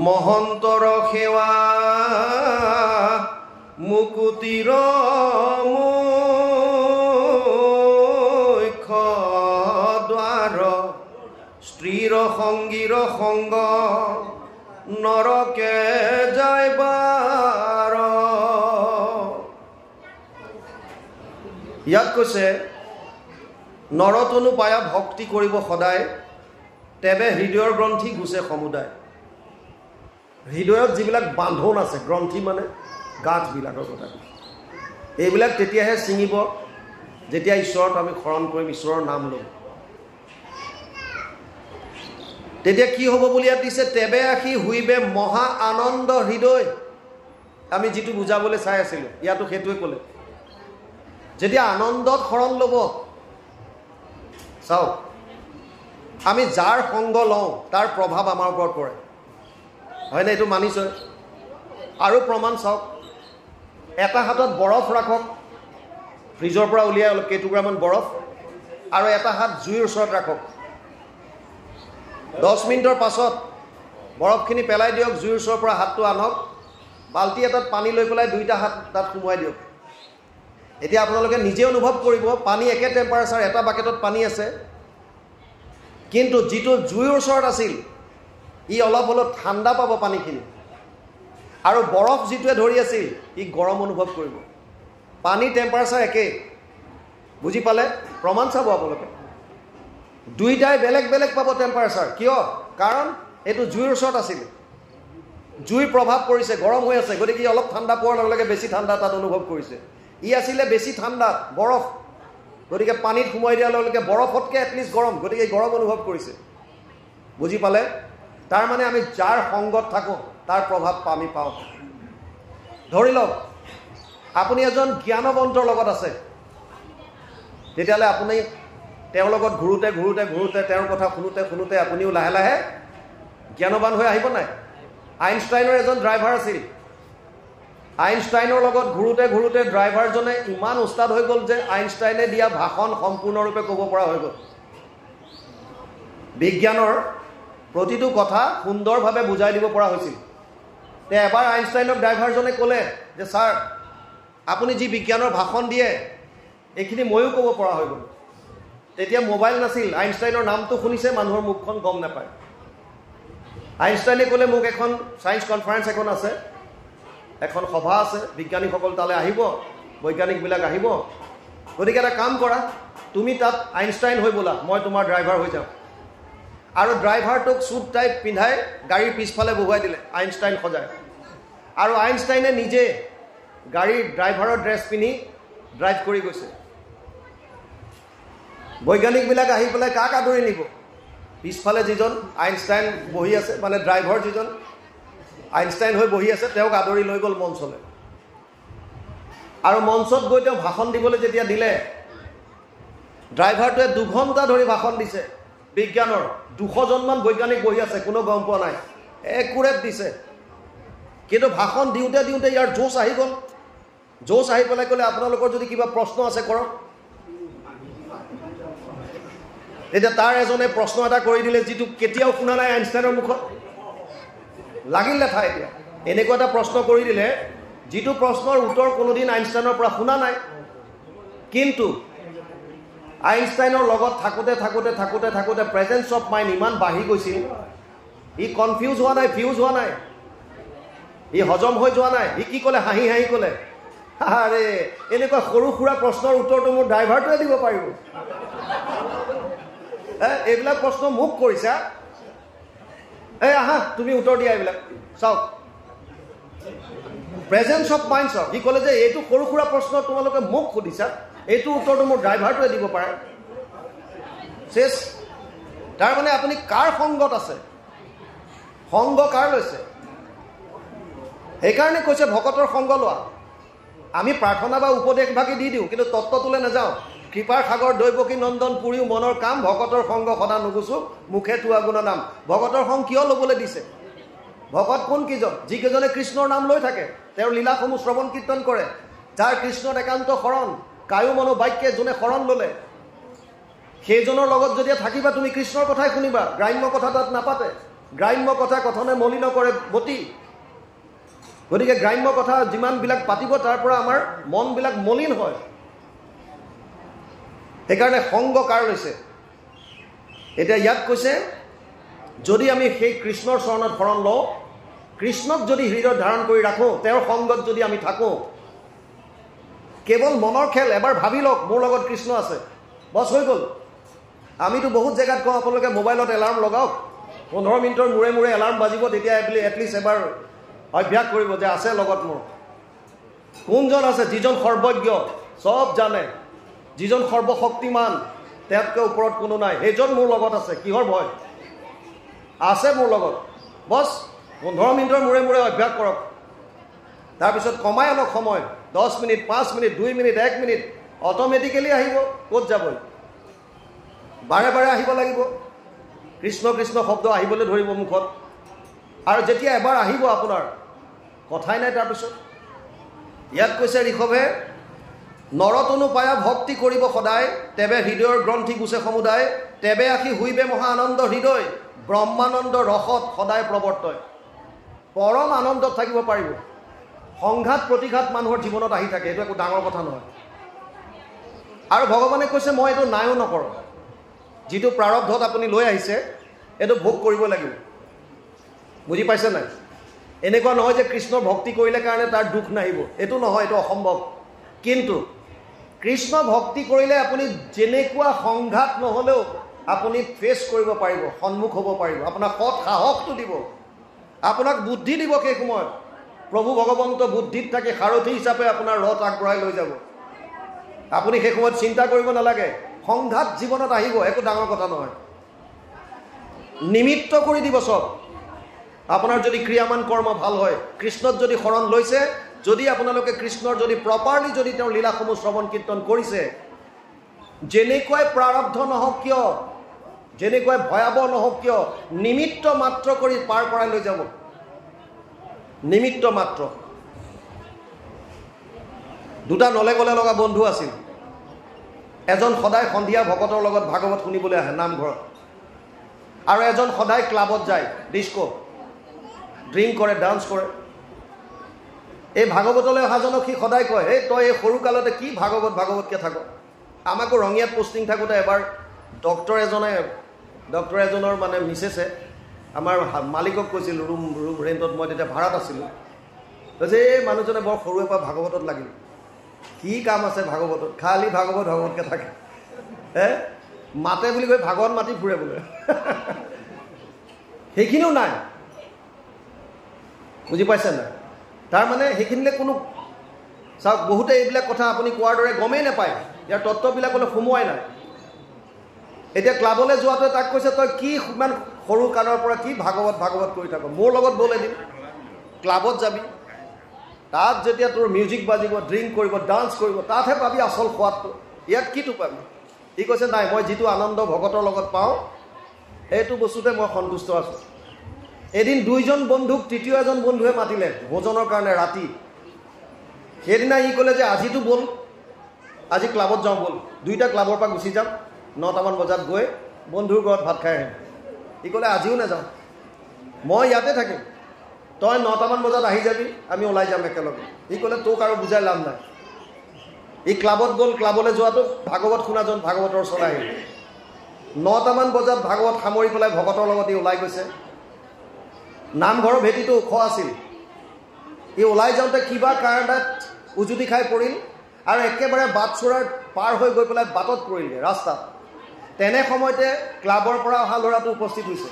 মহন্তৰ সেৱা মুকুতিৰ মুখ্য দ্বাৰ স্ত্ৰীৰ সংগীৰ সংগ নৰকে যাইবাৰ ইয়াত কৈছে নৰতনু পায়া ভক্তি কৰিব সদায় তেবে হৃদয়ৰ গ্ৰন্থি গুছে সমুদায় হৃদয়ত যিবিলাক বান্ধোন আছে গ্ৰন্থি মানে গাঁঠবিলাকৰ কথা এইবিলাক তেতিয়াহে ছিঙিব যেতিয়া ঈশ্বৰক আমি শৰণ কৰিম ঈশ্বৰৰ নাম ল'ম তেতিয়া কি হ'ব বুলি ইয়াত দিছে তেবে আহি হুইবে মহা আনন্দ হৃদয় আমি যিটো বুজাবলৈ চাই আছিলোঁ ইয়াতো সেইটোৱে ক'লে যেতিয়া আনন্দত শৰণ ল'ব চাওক আমি যাৰ সংগ লওঁ তাৰ প্ৰভাৱ আমাৰ ওপৰত পৰে হয়নে এইটো মানিছোঁ আৰু প্ৰমাণ চাওক এটা হাতত বৰফ ৰাখক ফ্ৰিজৰ পৰা উলিয়াই অলপ কেইটুকুৰামান বৰফ আৰু এটা হাত জুইৰ ওচৰত ৰাখক 10 মিনিটৰ পাছত বৰফখিনি পেলাই দিয়ক জুইৰ ওচৰৰ পৰা হাতটো আনক বাল্টি এটাত পানী লৈ পেলাই দুইটা হাত তাত সোমোৱাই দিয়ক এতিয়া আপোনালোকে নিজে অনুভৱ কৰিব পানী একে টেম্পাৰেচাৰ এটা বাকেটত পানী আছে কিন্তু যিটো জুইৰ ওচৰত আছিল ই অলপ অলপ ঠাণ্ডা পাব পানীখিনি আৰু বৰফ যিটোৱে ধৰি আছিল ই গৰম অনুভৱ কৰিব পানী টেম্পাৰেচাৰ একে বুজি পালে প্ৰমাণ চাব আপোনালোকে দুইটাই বেলেগ বেলেগ পাব টেম্পাৰেচাৰ কিয় কাৰণ এইটো জুইৰ ওচৰত আছিল জুইৰ প্ৰভাৱ পৰিছে গৰম হৈ আছে গতিকে অলপ ঠাণ্ডা পোৱাৰ লগে লগে বেছি ঠাণ্ডা তাত অনুভৱ কৰিছে ই আছিলে বেছি ঠাণ্ডা বৰফ গতিকে পানীত সোমাই দিয়াৰ লগে লগে বৰফতকৈ এটলিষ্ট গৰম গতিকে গৰম অনুভৱ কৰিছে বুজি পালে তাৰ মানে আমি যাৰ সংগত থাকোঁ তাৰ প্ৰভাৱ আমি পাওঁ ধৰি লওক আপুনি এজন জ্ঞানৱন্তৰ লগত আছে তেতিয়াহ'লে আপুনি তেওঁৰ লগত ঘূৰোঁতে ঘূৰোঁতে ঘূৰোঁতে তেওঁৰ কথা শুনোতে শুনোতে আপুনিও লাহে লাহে জ্ঞানৱান হৈ আহিব নাই আইনষ্টাইনৰ এজন ড্ৰাইভাৰ আছিল আইনষ্টাইনৰ লগত ঘূৰোঁতে ঘূৰোঁতে ড্ৰাইভাৰজনে ইমান উস্তাদ হৈ গ'ল যে আইনষ্টাইনে দিয়া ভাষণ সম্পূৰ্ণৰূপে ক'ব পৰা হৈ গ'ল বিজ্ঞানৰ প্ৰতিটো কথা সুন্দৰভাৱে বুজাই দিব পৰা হৈছিল তে এবাৰ আইনষ্টাইনক ড্ৰাইভাৰজনে ক'লে যে ছাৰ আপুনি যি বিজ্ঞানৰ ভাষণ দিয়ে এইখিনি ময়ো ক'ব পৰা হৈ গ'ল তেতিয়া মোবাইল নাছিল আইনষ্টাইনৰ নামটো শুনিছে মানুহৰ মুখখন গম নাপায় আইনষ্টাইনে ক'লে মোক এখন ছায়েন্স কনফাৰেন্স এখন আছে এখন সভা আছে বিজ্ঞানীসকল তালৈ আহিব বৈজ্ঞানিকবিলাক আহিব গতিকে এটা কাম কৰা তুমি তাত আইনষ্টাইন হৈ বোলা মই তোমাৰ ড্ৰাইভাৰ হৈ যাম আৰু ড্ৰাইভাৰটোক চুট টাইপ পিন্ধাই গাড়ীৰ পিছফালে বহুৱাই দিলে আইনষ্টাইন সজাই আৰু আইনষ্টাইনে নিজে গাড়ীৰ ড্ৰাইভাৰৰ ড্ৰেছ পিন্ধি ড্ৰাইভ কৰি গৈছে বৈজ্ঞানিকবিলাক আহি পেলাই কাক আদৰি নিব পিছফালে যিজন আইনষ্টাইন বহি আছে মানে ড্ৰাইভাৰ যিজন আইনষ্টাইন হৈ বহি আছে তেওঁক আদৰি লৈ গ'ল মঞ্চলৈ আৰু মঞ্চত গৈ তেওঁ ভাষণ দিবলৈ যেতিয়া দিলে ড্ৰাইভাৰটোৱে 2 ঘণ্টা ধৰি ভাষণ দিছে বিজ্ঞানৰ 200জনমান বৈজ্ঞানিক বহি আছে কোনো গম পোৱা নাই একুৰেট দিছে কিন্তু ভাষণ দিওঁতে দিওঁতে ইয়াৰ জোচ আহি গ'ল জোচ আহি পেলাই ক'লে আপোনালোকৰ যদি কিবা প্ৰশ্ন আছে কৰক এতিয়া তাৰ এজনে প্ৰশ্ন এটা কৰি দিলে যিটো কেতিয়াও শুনা নাই আইনষ্টাইনৰ মুখত লাগিল লেঠা এতিয়া এনেকুৱা এটা প্ৰশ্ন কৰি দিলে যিটো প্ৰশ্নৰ উত্তৰ কোনোদিন আইনষ্টাইনৰ পৰা শুনা নাই কিন্তু আইনষ্টাইনৰ লগত থাকোঁতে থাকোঁতে থাকোঁতে থাকোঁতে প্ৰেজেন্স অফ মাইণ্ড ইমান বাঢ়ি গৈছিল ই কনফিউজ হোৱা নাই ফিউজ হোৱা নাই ই হজম হৈ যোৱা নাই ই কি ক'লে হাঁহি হাঁহি ক'লে আৰে এনেকুৱা সৰু সুৰা প্ৰশ্নৰ উত্তৰটো মোৰ ড্ৰাইভাৰটোৱে দিব পাৰিব এইবিলাক প্ৰশ্ন মোক কৰিছা আহা তুমি উত্তৰ দিয়া এইবিলাক চাওক প্ৰেজেন্স অফ মাইণ্ড চাওক সি ক'লে যে এইটো সৰু সুৰা প্ৰশ্ন তোমালোকে মোক সুধিছা এইটো উত্তৰটো মোৰ ড্ৰাইভাৰটোৱে দিব পাৰে শেষ তাৰমানে আপুনি কাৰ সংগত আছে সংগ কাৰ লৈছে সেইকাৰণে কৈছে ভকতৰ সংগ লোৱা আমি প্ৰাৰ্থনা বা উপদেশ ভাগি দি দিওঁ কিন্তু তত্ত্বটোলৈ নাযাওঁ কৃপাৰ সাগৰ দৈৱকী নন্দন পুৰীও মনৰ কাম ভকতৰ সংগ সদা নুগুচো মুখে তোৱা গুণ নাম ভকতৰ সংগ কিয় ল'বলৈ দিছে ভকত কোন কিজন যিকেইজনে কৃষ্ণৰ নাম লৈ থাকে তেওঁৰ লীলাসমূহ শ্ৰৱণ কীৰ্তন কৰে যাৰ কৃষ্ণত একান্ত শৰণ কায়ো মনোবাক্যে যোনে শৰণ ল'লে সেইজনৰ লগত যেতিয়া থাকিবা তুমি কৃষ্ণৰ কথাই শুনিবা গ্ৰাম্য কথা তাত নাপাতে গ্ৰাম্য কথা কথনে মলিন কৰে বতি গতিকে গ্ৰাম্য কথা যিমানবিলাক পাতিব তাৰ পৰা আমাৰ মনবিলাক মলিন হয় সেইকাৰণে সংগ কাৰ লৈছে এতিয়া ইয়াত কৈছে যদি আমি সেই কৃষ্ণৰ চৰণত শৰণ লওঁ কৃষ্ণক যদি হৃদয়ত ধাৰণ কৰি ৰাখোঁ তেওঁৰ সংগত যদি আমি থাকোঁ কেৱল মনৰ খেল এবাৰ ভাবি লওক মোৰ লগত কৃষ্ণ আছে বছ হৈ গ'ল আমিতো বহুত জেগাত কওঁ আপোনালোকে মোবাইলত এলাৰ্ম লগাওক 15 মিনিটৰ মূৰে মূৰে এলাৰ্ম বাজিব তেতিয়া এটলিষ্ট এবাৰ অভ্যাস কৰিব যে আছে লগত মোৰ কোনজন আছে যিজন সৰ্বজ্ঞ চব জানে যিজন সৰ্বশক্তিমান তেওঁতকৈ ওপৰত কোনো নাই সেইজন মোৰ লগত আছে কিহৰ ভয় আছে মোৰ লগত বছ 15 মিনিটৰ মূৰে মূৰে অভ্যাস কৰক তাৰপিছত কমাই আনক সময় 10 minute 5 minute 2 minute 1 minute automatically আহিব ক'ত যাব বাৰে বাৰে আহিব লাগিব কৃষ্ণ কৃষ্ণ শব্দ আহিবলৈ ধৰিব মুখত আৰু যেতিয়া এবাৰ আহিব আপোনাৰ কথাই নাই তাৰপিছত ইয়াত কৈছে ঋষভে নৰতনু পায়া ভক্তি কৰিব সদায় তেবে হৃদয়ৰ গ্ৰন্থি গুছে সমুদায় তেবে আহি হুইবে মহা আনন্দ হৃদয় ব্ৰহ্মানন্দ ৰসত সদায় প্ৰৱৰ্তয় পৰম আনন্দত থাকিব পাৰিব সংঘাত প্ৰতিঘাত মানুহৰ জীৱনত আহি থাকে এইটো একো ডাঙৰ কথা নহয় আৰু ভগৱানে কৈছে মই এইটো নায়ো নকৰোঁ যিটো প্ৰাৰব্ধত আপুনি লৈ আহিছে এইটো ভোগ কৰিব লাগিব বুজি পাইছে নাই এনেকুৱা নহয় যে কৃষ্ণৰ ভক্তি কৰিলে কাৰণে তাৰ দুখ নাহিব এইটো নহয় এইটো অসম্ভৱ কিন্তু কৃষ্ণ ভক্তি কৰিলে আপুনি যেনেকুৱা সংঘাত নহ'লেও আপুনি ফেচ কৰিব পাৰিব সন্মুখ হ'ব পাৰিব আপোনাক সৎ সাহসটো দিব আপোনাক বুদ্ধি দিব সেই সময়ত প্ৰভু ভগৱন্ত বুদ্ধিত থাকি সাৰথী হিচাপে আপোনাৰ ৰথ আগবঢ়াই লৈ যাব আপুনি সেই সময়ত চিন্তা কৰিব নালাগে সংঘাত জীৱনত আহিব একো ডাঙৰ কথা নহয় নিমিত্ত কৰি দিব সব আপোনাৰ যদি ক্ৰিয়ামান কৰ্ম ভাল হয় কৃষ্ণত যদি শৰণ লৈছে যদি আপোনালোকে কৃষ্ণৰ যদি প্ৰপাৰলি যদি তেওঁৰ লীলাসমূহ শ্ৰৱণ কীৰ্তন কৰিছে যেনেকুৱাই প্ৰাৰব্ধ নহওক কিয় যেনেকুৱাই ভয়াৱহ নহওক কিয় নিমিত্ত মাত্ৰ কৰি পাৰ কৰাই লৈ যাব নিমিত্ত মাত্ৰ দুটা নলে গলে লগা বন্ধু আছিল এজন সদায় সন্ধিয়া ভকতৰ লগত ভাগৱত শুনিবলৈ আহে নামঘৰত আৰু এজন সদায় ক্লাবত যায় ডিস্কো ড্ৰিংক কৰে ডান্স কৰে এই ভাগৱতলৈ অহাজনক সি সদায় কয় এই তই এই সৰু কালতে কি ভাগৱতকৈ থাক আমাকো ৰঙিয়াত পোষ্টিং থাকোঁতে এবাৰ ডক্টৰ এজনৰ মানে মিছেছে আমাৰ মালিকক কৈছিল ৰুম ৰেণ্টত মই তেতিয়া ভাড়াত আছিলোঁ কৈছে এই মানুহজনে বৰ সৰুৰে পৰা ভাগৱতত লাগিল কি কাম আছে ভাগৱতত খালি ভাগৱতকৈ থাকে মাতে বুলি কৈ ভাগৱত মাতি ফুৰে বোলে সেইখিনিও নাই বুজি পাইছে নাই তাৰমানে সেইখিনিলে কোনো চাওক বহুতে এইবিলাক কথা আপুনি কোৱাৰ দৰে গমেই নাপায় ইয়াৰ তত্ত্ববিলাকলৈ সোমোৱাই নাই এতিয়া ক্লাবলৈ যোৱাটোৱে তাক কৈছে তই কি ইমান সৰু কালৰ পৰা কি ভাগৱত কৰি থাক মোৰ লগত বল এদিন ক্লাবত যাবি তাত যেতিয়া তোৰ মিউজিক বাজিব ড্ৰিংক কৰিব ডান্স কৰিব তাতহে পাবি আচল সোৱাদটো ইয়াত কিটো পাবি সি কৈছে নাই মই যিটো আনন্দ ভগতৰ লগত পাওঁ এইটো বস্তুতে মই সন্তুষ্ট আছোঁ এদিন দুইজন বন্ধুক তৃতীয় এজন বন্ধুৱে মাতিলে ভোজনৰ কাৰণে ৰাতি সেইদিনা ই ক'লে যে আজিতো ব'ল আজি ক্লাবত যাওঁ ব'ল দুইটা ক্লাবৰ পৰা গুচি যাম 9টামান বজাত গৈ বন্ধুৰ ঘৰত ভাত খাই আহিম ই ক'লে আজিও নাযাওঁ মই ইয়াতে থাকিম তই 9টামান বজাত আহি যাবি আমি ওলাই যাম একেলগে ই ক'লে তোক আৰু বুজাই লাভ নাই ই ক্লাবত গ'ল ক্লাবলৈ যোৱাটো ভাগৱত শুনাজন ভাগৱতৰ ওচৰলৈ আহিল 9টামান বজাত ভাগৱত সামৰি পেলাই ভকতৰ লগত ই ওলাই গৈছে নামঘৰৰ ভেটিটো ওখ আছিল ই ওলাই যাওঁতে কিবা কাৰণত উজুতি খাই পৰিল আৰু একেবাৰে বাটচোৰাৰ পাৰ হৈ গৈ পেলাই বাটত পৰিলগৈ ৰাস্তাত তেনে সময়তে ক্লাবৰ পৰা অহা ল'ৰাটো উপস্থিত হৈছে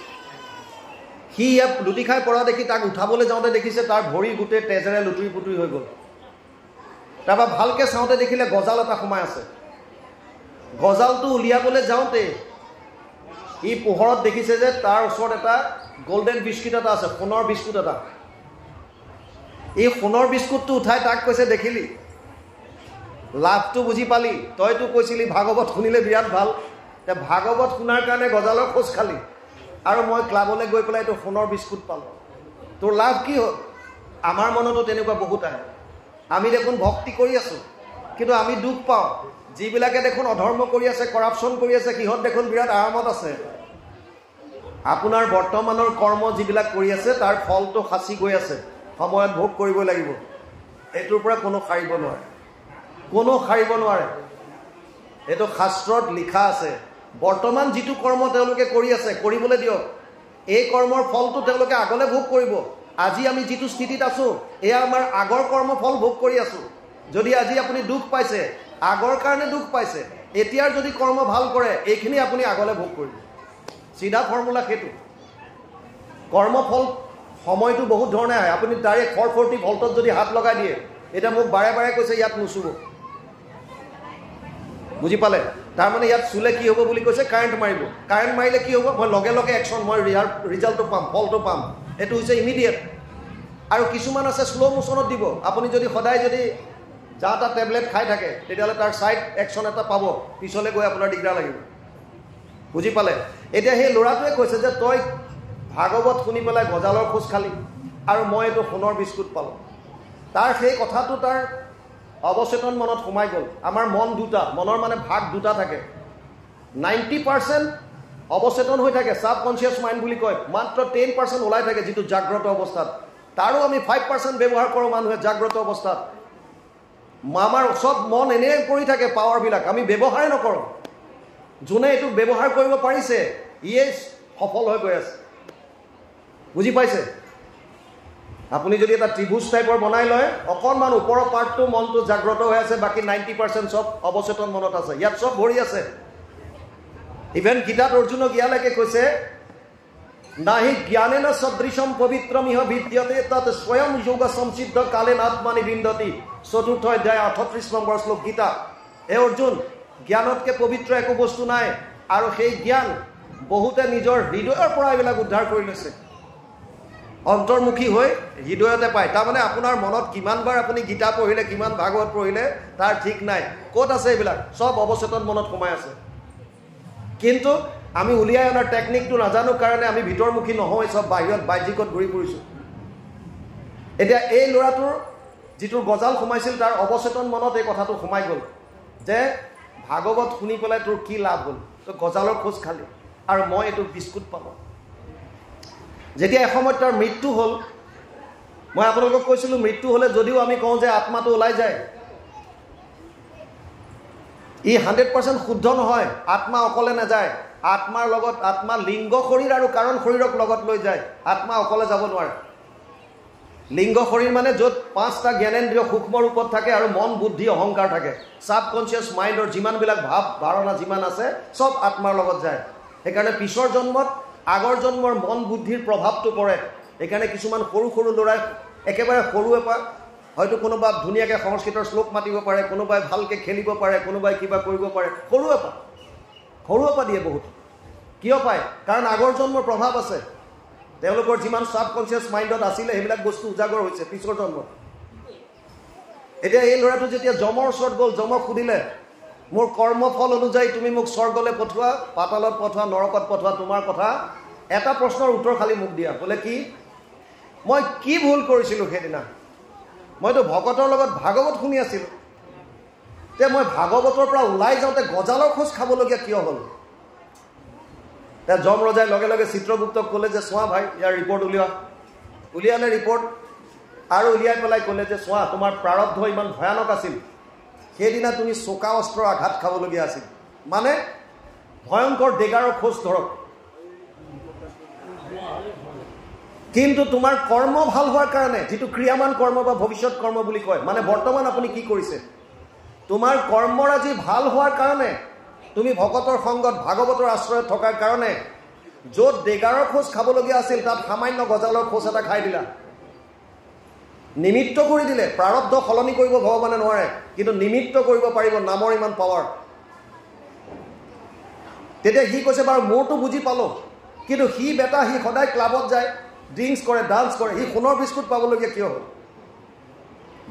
সি ইয়াত লুটি খাই পৰা দেখি তাক উঠাবলৈ যাওঁতে দেখিছে তাৰ ভৰি গোটেই তেজেৰে লুটুৰি পুটুৰি হৈ গ'ল তাৰপৰা ভালকৈ চাওঁতে দেখিলে গজাল এটা সোমাই আছে গজালটো উলিয়াবলৈ যাওঁতে ই পোহৰত দেখিছে যে তাৰ ওচৰত এটা গোল্ডেন বিস্কুট এটা আছে সোণৰ বিস্কুট এটা এই সোণৰ বিস্কুটটো উঠাই তাক কৈছে দেখিলি লাভটো বুজি পালি তইতো কৈছিলি ভাগৱত শুনিলে বিৰাট ভাল তে ভাগৱত শুনাৰ কাৰণে গজালৰ খোজ খালি আৰু মই ক্লাবলৈ গৈ পেলাই এইটো সোণৰ বিস্কুট পালোঁ তোৰ লাভ কি হ'ল আমাৰ মনতো তেনেকুৱা বহুত আহে আমি দেখোন ভক্তি কৰি আছোঁ কিন্তু আমি দুখ পাওঁ যিবিলাকে দেখোন অধৰ্ম কৰি আছে কৰাপশ্যন কৰি আছে সিহঁত দেখোন বিৰাট আৰামত আছে আপোনাৰ বৰ্তমানৰ কৰ্ম যিবিলাক কৰি আছে তাৰ ফলটো সাঁচি গৈ আছে সময়ত ভোগ কৰিব লাগিব এইটোৰ পৰা কোনো সাৰিব নোৱাৰে এইটো শাস্ত্ৰত লিখা আছে বৰ্তমান যিটো কৰ্ম তেওঁলোকে কৰি আছে কৰিবলৈ দিয়ক এই কৰ্মৰ ফলটো তেওঁলোকে আগলৈ ভোগ কৰিব আজি আমি যিটো স্থিতিত আছোঁ এয়া আমাৰ আগৰ কৰ্মফল ভোগ কৰি আছোঁ যদি আজি আপুনি দুখ পাইছে আগৰ কাৰণে দুখ পাইছে এতিয়াৰ যদি কৰ্ম ভাল কৰে এইখিনি আপুনি আগলৈ ভোগ কৰিব চিধা ফৰ্মুলা সেইটো কৰ্মফল সময়টো বহুত ধৰণে আহে আপুনি ডাইৰেক্ট 440 ভল্টত যদি হাত লগাই দিয়ে এতিয়া মোক বাৰে বাৰে কৈছে ইয়াত নুচুব বুজি পালে তাৰমানে ইয়াত চুলে কি হ'ব বুলি কৈছে কাৰেণ্ট মাৰিলে কি হ'ব মই লগে লগে একশ্যন মই ৰিজাল্টটো পাম ফলটো পাম এইটো হৈছে ইমিডিয়েট আৰু কিছুমান আছে শ্ল' মোশ্যনত দিব আপুনি যদি সদায় যদি যা তা টেবলেট খাই থাকে তেতিয়াহ'লে তাৰ ছাইড একশ্যন এটা পাব পিছলৈ গৈ আপোনাৰ দিগদাৰ লাগিব বুজি পালে এতিয়া সেই ল'ৰাটোৱে কৈছে যে তই ভাগৱত শুনি পেলাই গজালৰ খোজ খালি আৰু মই এইটো সোণৰ বিস্কুট পালোঁ। তাৰ সেই কথাটো তাৰ অৱচেতন মনত সোমাই গ'ল। আমাৰ মন দুটা, মনৰ মানে ভাগ দুটা থাকে। 90% অৱচেতন হৈ থাকে, ছাবকনচিয়াছ মাইণ্ড বুলি কয়, মাত্ৰ 10% ওলাই থাকে যিটো জাগ্ৰত অৱস্থাত। তাৰো আমি 5% ব্যৱহাৰ কৰোঁ মানুহে জাগ্ৰত অৱস্থাত। আমাৰ চব মন এনেই কৰি থাকে, পাৱাৰবিলাক আমি ব্যৱহাৰে নকৰোঁ। যোনে এইটো ব্যৱহাৰ কৰিব পাৰিছে ইয়ে সফল হৈ গৈ আছে। বুজি পাইছে? আপুনি যদি এটা ত্ৰিভুজ টাইপৰ বনাই লয়, অকণমান ওপৰৰ পাৰ্টটো মনটো জাগ্ৰত হৈ আছে, বাকী 90% চব অৱচেতন মনত আছে। ইয়াত চব ভৰি আছে। ইভেন গীতাত অৰ্জুনক ইয়ালৈকে কৈছে, নাহি জ্ঞানেন সদৃশম পবিত্ৰম ইহ বিদ্যতে তৎ স্বয়ং যোগ সংসিদ্ধ কালেন আত্মানি বিন্দতি। 4ৰ্থ অধ্যায় 38 নম্বৰ শ্লোক গীতা। হে অৰ্জুন, জ্ঞানতকৈ পবিত্ৰ একো বস্তু নাই, আৰু সেই জ্ঞান বহুতে নিজৰ হৃদয়ৰ পৰা এইবিলাক উদ্ধাৰ কৰি লৈছে। অন্তৰ্মুখী হৈ হৃদয়তে পায়। তাৰমানে আপোনাৰ মনত কিমানবাৰ আপুনি গীতা পঢ়িলে, কিমান ভাগৱত পঢ়িলে তাৰ ঠিক নাই। ক'ত আছে এইবিলাক? চব অৱচেতন মনত সোমাই আছে। কিন্তু আমি উলিয়াই অনাৰ টেকনিকটো নাজানো কাৰণে আমি ভিতৰমুখী নহয়, চব বাহিৰত বাহ্যিকত ঘূৰি ফুৰিছোঁ। এতিয়া এই ল'ৰাটোৰ যিটো গজাল সোমাইছিল তাৰ অৱচেতন মনত এই কথাটো সোমাই গ'ল যে ভাগৱত শুনি পেলাই তোৰ কি লাভ হ'ল? তই গজালৰ খোজ খালি আৰু মই এইটো বিস্কুট পালোঁ। যেতিয়া এসময়ত তাৰ মৃত্যু হ'ল, মই আপোনালোকক কৈছিলোঁ মৃত্যু হ'লে যদিও আমি কওঁ যে আত্মাটো ওলাই যায়, ই 100% শুদ্ধ নহয়। আত্মা অকলে নাযায়। আত্মাৰ লগত আত্মা লিংগ শৰীৰ আৰু কাৰণ শৰীৰক লগত লৈ যায়। আত্মা অকলে যাব নোৱাৰে। লিংগ শৰীৰ মানে য'ত 5টা জ্ঞানেন্দ্ৰিয় সূক্ষ্ম ৰূপত থাকে আৰু মন, বুদ্ধি, অহংকাৰ থাকে। ছাবকনচিয়াছ মাইণ্ডৰ যিমানবিলাক ভাৱ ধাৰণা যিমান আছে চব আত্মাৰ লগত যায়। সেইকাৰণে পিছৰ জন্মত আগৰ জন্মৰ মন বুদ্ধিৰ প্ৰভাৱটো পৰে। সেইকাৰণে কিছুমান সৰু সৰু ল'ৰাই একেবাৰে সৰুৰে পৰা হয়তো কোনোবা ধুনীয়াকৈ সংস্কৃতৰ শ্লোক মাতিব পাৰে, কোনোবাই ভালকৈ খেলিব পাৰে, কোনোবাই কিবা কৰিব পাৰে। সৰুৰে পৰা দিয়ে বহুত। কিয় পায়? কাৰণ আগৰ জন্মৰ প্ৰভাৱ আছে। তেওঁলোকৰ যিমান ছাবকনচিয়াছ মাইণ্ডত আছিলে সেইবিলাক বস্তু উজাগৰ হৈছে পিছৰ জন্মত। এতিয়া এই ল'ৰাটো যেতিয়া যমৰ ওচৰত গ'ল, যমক সুধিলে, মোৰ কৰ্মফল অনুযায়ী তুমি মোক স্বৰ্গলৈ পঠোৱা, পাতালত পঠোৱা, নৰকত পঠোৱা, তোমাৰ কথা। এটা প্ৰশ্নৰ উত্তৰ খালি মোক দিয়া। বোলে কি? মই কি ভুল কৰিছিলোঁ সেইদিনা? মইতো ভকতৰ লগত ভাগৱত শুনি আছিলোঁ। তে মই ভাগৱতৰ পৰা ওলাই যাওঁতে গজালৰ খোজ খাবলগীয়া কিয় হ'ল? যম ৰজাই লগে লগে চিত্ৰগুপ্তক ক'লে যে চোৱা ভাই, ইয়াৰ ৰিপৰ্ট উলিয়ালে ৰিপৰ্ট, আৰু উলিয়াই পেলাই ক'লে যে চোৱা, তোমাৰ প্ৰাৰব্ধ ইমান ভয়ানক আছিল, সেইদিনা তুমি চোকা অস্ত্ৰৰ আঘাত খাবলগীয়া আছিল। মানে ভয়ংকৰ ডেগাৰৰ খোজ ধৰক। কিন্তু তোমাৰ কৰ্ম ভাল হোৱাৰ কাৰণে, যিটো ক্ৰিয়ামান কৰ্ম বা ভৱিষ্যত কৰ্ম বুলি কয়, মানে বৰ্তমান আপুনি কি কৰিছে, তোমাৰ কৰ্মৰাজি ভাল হোৱাৰ কাৰণে, তুমি ভকতৰ সংগত ভাগৱতৰ আশ্ৰয়ত থকাৰ কাৰণে য'ত ডেগাৰৰ খোজ খাবলগীয়া আছিল তাত সামান্য গজালৰ খোজ এটা খাই দিলা। নিমিত্ত কৰি দিলে। প্ৰাৰব্ধ সলনি কৰিব ভগৱানে নোৱাৰে, কিন্তু নিমিত্ত কৰিব পাৰিব। নামৰ ইমান পাৱাৰ। তেতিয়া সি কৈছে, বাৰু মোৰতো বুজি পালোঁ, কিন্তু সি বেটা, সি সদায় ক্লাবত যায়, ড্ৰিংকছ কৰে, ডান্স কৰে, সি সোণৰ বিস্কুট পাবলগীয়া কিয় হ'ল?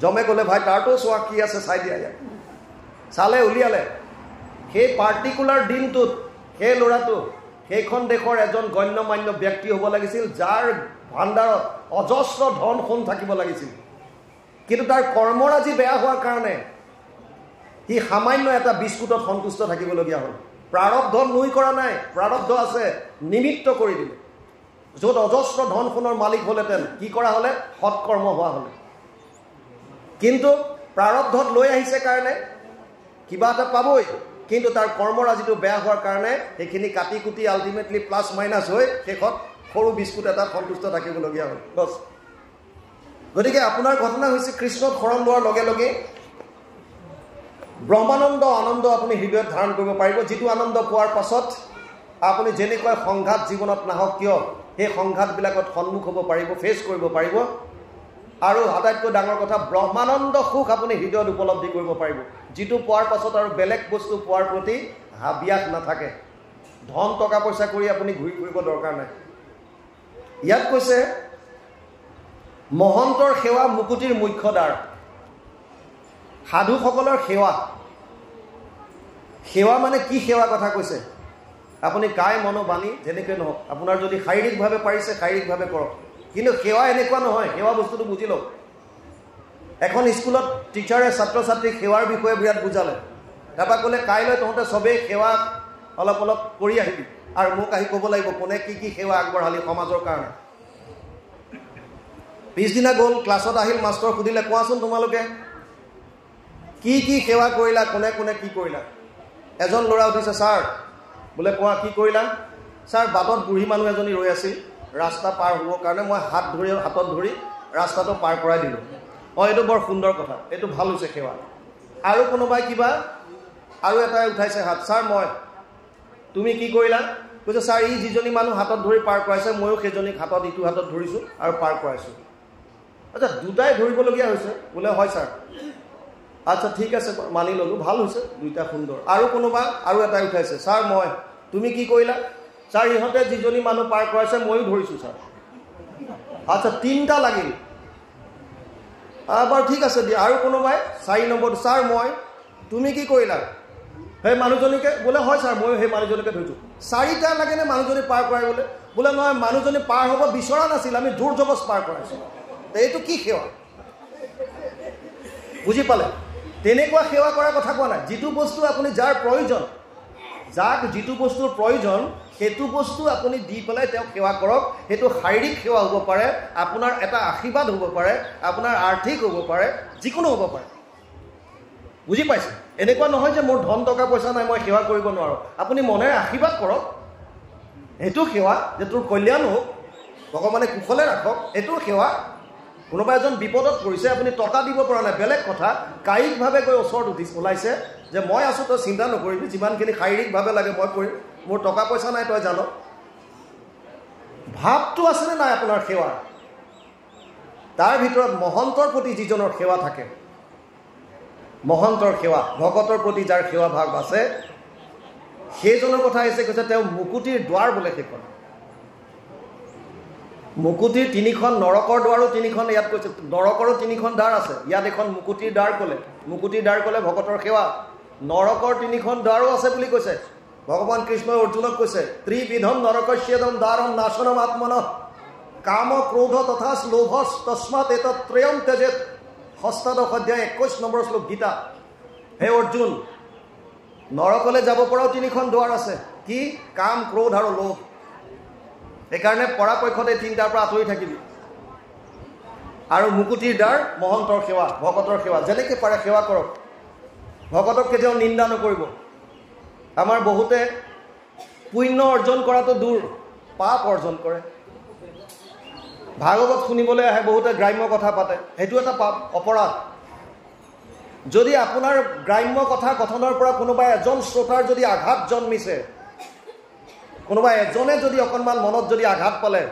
যমে ক'লে, ভাই তাৰতো চোৱা কি আছে চাই দিয়া। ইয়াত চালে, উলিয়ালে। সেই পাৰ্টিকুলাৰ দিনটোত সেই ল'ৰাটো সেইখন দেশৰ এজন গণ্যমান্য ব্যক্তি হ'ব লাগিছিল, যাৰ ভাণ্ডাৰত অজস্ৰ ধন সোণ থাকিব লাগিছিল। কিন্তু তাৰ কৰ্মৰাজি বেয়া হোৱাৰ কাৰণে সি সামান্য এটা বিস্কুটত সন্তুষ্ট থাকিবলগীয়া হ'ল। প্ৰাৰব্ধ নুই কৰা নাই, প্ৰাৰব্ধ আছে, নিমিত্ত কৰি দিলে। য'ত অজস্ৰ ধন সোণৰ মালিক হ'লেহেঁতেন, কি কৰা হ'লে? সৎকৰ্ম হোৱা হ'লে। কিন্তু প্ৰাৰব্ধত লৈ আহিছে কাৰণে কিবা এটা পাবই, কিন্তু তাৰ কৰ্মৰাজিটো বেয়া হোৱাৰ কাৰণে সেইখিনি কাটি কুটি আল্টিমেটলি প্লাছ মাইনাছ হৈ শেষত সৰু বিস্কুট এটা সন্তুষ্ট থাকিবলগীয়া হ'ল। বছ। গতিকে আপোনাৰ ঘটনা হৈছে কৃষ্ণক শৰণ লোৱাৰ লগে লগে ব্ৰহ্মানন্দ আনন্দ আপুনি হৃদয়ত ধাৰণ কৰিব পাৰিব, যিটো আনন্দ পোৱাৰ পাছত আপুনি যেনেকৈ সংঘাত জীৱনত নাহক কিয় সেই সংঘাতবিলাকত সন্মুখ হ'ব পাৰিব, ফেচ কৰিব পাৰিব। আৰু আটাইতকৈ ডাঙৰ কথা, ব্ৰহ্মানন্দ সুখ আপুনি হৃদয়ত উপলব্ধি কৰিব পাৰিব, যিটো পোৱাৰ পাছত আৰু বেলেগ বস্তু পোৱাৰ প্ৰতি হাবিয়াস নাথাকে। ধন টকা পইচা কৰি আপুনি ঘূৰি ফুৰিব দৰকাৰ নাই। ইয়াত কৈছে মহন্তৰ সেৱা মুকুতিৰ মুখ্য দ্বাৰ। সাধুসকলৰ সেৱা। সেৱা মানে কি সেৱা কথা কৈছে? আপুনি কায় মনোবাণী যেনেকৈ নহওক আপোনাৰ যদি শাৰীৰিকভাৱে পাৰিছে শাৰীৰিকভাৱে কৰক কিন্তু সেৱা এনেকুৱা নহয় সেৱা বস্তুটো বুজি লওক এখন স্কুলত টিচাৰে ছাত্ৰ ছাত্ৰীক সেৱাৰ বিষয়ে বিৰাট বুজালে তাৰপৰা ক'লে কাইলৈ তহঁতে চবেই সেৱা অলপ অলপ কৰি আহিবি আৰু মোক আহি ক'ব লাগিব কোনে কি সেৱা আগবঢ়ালি সমাজৰ কাৰণে পিছদিনা গ'ল ক্লাছত আহিল মাষ্টৰ সুধিলে কোৱাচোন তোমালোকে কি সেৱা কৰিলা কোনে কি কৰিলা এজন ল'ৰা উঠিছে ছাৰ বোলে কোৱা কি কৰিলা ছাৰ বাটত বুঢ়ী মানুহ এজনী ৰৈ আছিল ৰাস্তা পাৰ হ'বৰ কাৰণে মই হাতত ধৰি ৰাস্তাটো পাৰ কৰাই দিলোঁ এইটো বৰ সুন্দৰ কথা এইটো ভাল হৈছে সেৱা আৰু কোনোবাই কিবা আৰু এটাই উঠাইছে হাত ছাৰ মই তুমি কি কৰিলা কৈছে ছাৰ ই যিজনী মানুহ হাতত ধৰি পাৰ কৰাইছে ময়ো সেইজনীক হাতত ইটো হাতত ধৰিছোঁ আৰু পাৰ কৰাইছোঁ আচ্ছা দুটাই ধৰিবলগীয়া হৈছে বোলে হয় ছাৰ আচ্ছা ঠিক আছে মানি ল'লোঁ ভাল হৈছে দুইটা সুন্দৰ আৰু কোনোবা আৰু এটাই উঠাইছে ছাৰ মই তুমি কি কৰিলা ছাৰ ইহঁতে যিজনী মানুহ পাৰ কৰাইছে ময়ো ধৰিছোঁ ছাৰ আচ্ছা তিনিটা লাগিল বাৰু ঠিক আছে দিয়া আৰু কোনোবাই 4 নম্বৰ ছাৰ মই তুমি কি কৰিলা সেই মানুহজনীকে বোলে হয় ছাৰ ময়ো সেই মানুহজনীকে ধৰিছোঁ 4টা লাগেনে মানুহজনী পাৰ কৰাই বোলে নহয় মানুহজনী পাৰ হ'ব বিচৰা নাছিল আমি জোৰ জবজ পাৰ কৰাইছোঁ এইটো কি সেৱা বুজি পালে তেনেকুৱা সেৱা কৰাৰ কথা কোৱা নাই যিটো বস্তু আপুনি যাৰ প্ৰয়োজন যাক যিটো বস্তুৰ প্ৰয়োজন সেইটো বস্তু আপুনি দি পেলাই তেওঁক সেৱা কৰক সেইটো শাৰীৰিক সেৱা হ'ব পাৰে আপোনাৰ এটা আশীৰ্বাদ হ'ব পাৰে আপোনাৰ আৰ্থিক হ'ব পাৰে যিকোনো হ'ব পাৰে বুজি পাইছে এনেকুৱা নহয় যে মোৰ ধন টকা পইচা নাই মই সেৱা কৰিব নোৱাৰোঁ আপুনি মনেৰে আশীৰ্বাদ কৰক সেইটো সেৱা যে তোৰ কল্যাণ হওক ভগৱানে কুশলে ৰাখক এইটো সেৱা কোনোবা এজন বিপদত পৰিছে আপুনি টকা দিব পৰা নাই বেলেগ কথা কায়িকভাৱে গৈ ওচৰত ওলাইছে যে মই আছোঁ তই চিন্তা নকৰিবি যিমানখিনি শাৰীৰিকভাৱে লাগে মই কৰিম মোৰ টকা পইচা নাই তই জান ভাৱটো আছেনে নাই আপোনাৰ সেৱাৰ তাৰ ভিতৰত মহন্তৰ প্ৰতি যিজনৰ সেৱা থাকে মহন্তৰ সেৱা ভকতৰ প্ৰতি যাৰ সেৱা ভাৱ আছে সেইজনৰ কথা আহিছে কৈছে তেওঁ মুকুতিৰ দ্বাৰ বোলে সেইখন মুকুতিৰ 3খন নৰকৰ দ্বাৰো 3খন ইয়াত কৈছে নৰকৰো 3খন দ্বাৰ আছে ইয়াত এখন মুকুতিৰ দ্বাৰ ক'লে ভকতৰ সেৱা নৰকৰ 3খন দ্বাৰো আছে বুলি কৈছে ভগৱান কৃষ্ণই অৰ্জুনক কৈছে ত্ৰিবিধম নৰকস্যেদম দ্বাৰম নাশনম আত্মনঃ কাম ক্ৰোধ তথা লোভ তস্মাৎ এতত্ৰয়ম ত্যজেত ষষ্ঠদশ অধ্যায় 21 নম্বৰ শ্লোক গীতা হে অৰ্জুন নৰকলৈ যাব পৰাও 3খন দ্বাৰ আছে কি কাম ক্ৰোধ আৰু লোভ সেইকাৰণে পৰাপক্ষতে 3টাৰ পৰা আঁতৰি থাকিবি আৰু মুকুতিৰ দ্বাৰ মহন্তৰ সেৱা ভকতৰ সেৱা যেনেকৈ পাৰে সেৱা কৰক ভকতক কেতিয়াও নিন্দা নকৰিব আমাৰ বহুতে পুণ্য অৰ্জন কৰাটো দূৰ পাপ অৰ্জন কৰে ভাগৱত শুনিবলৈ আহে বহুতে গ্ৰাম্য কথা পাতে সেইটো এটা পাপ অপৰাধ যদি আপোনাৰ গ্ৰাম্য কথা কথনৰ পৰা কোনোবা এজন শ্ৰোতাৰ যদি আঘাত জন্মিছে কোনোবা এজনে যদি অকণমান মনত যদি আঘাত পালে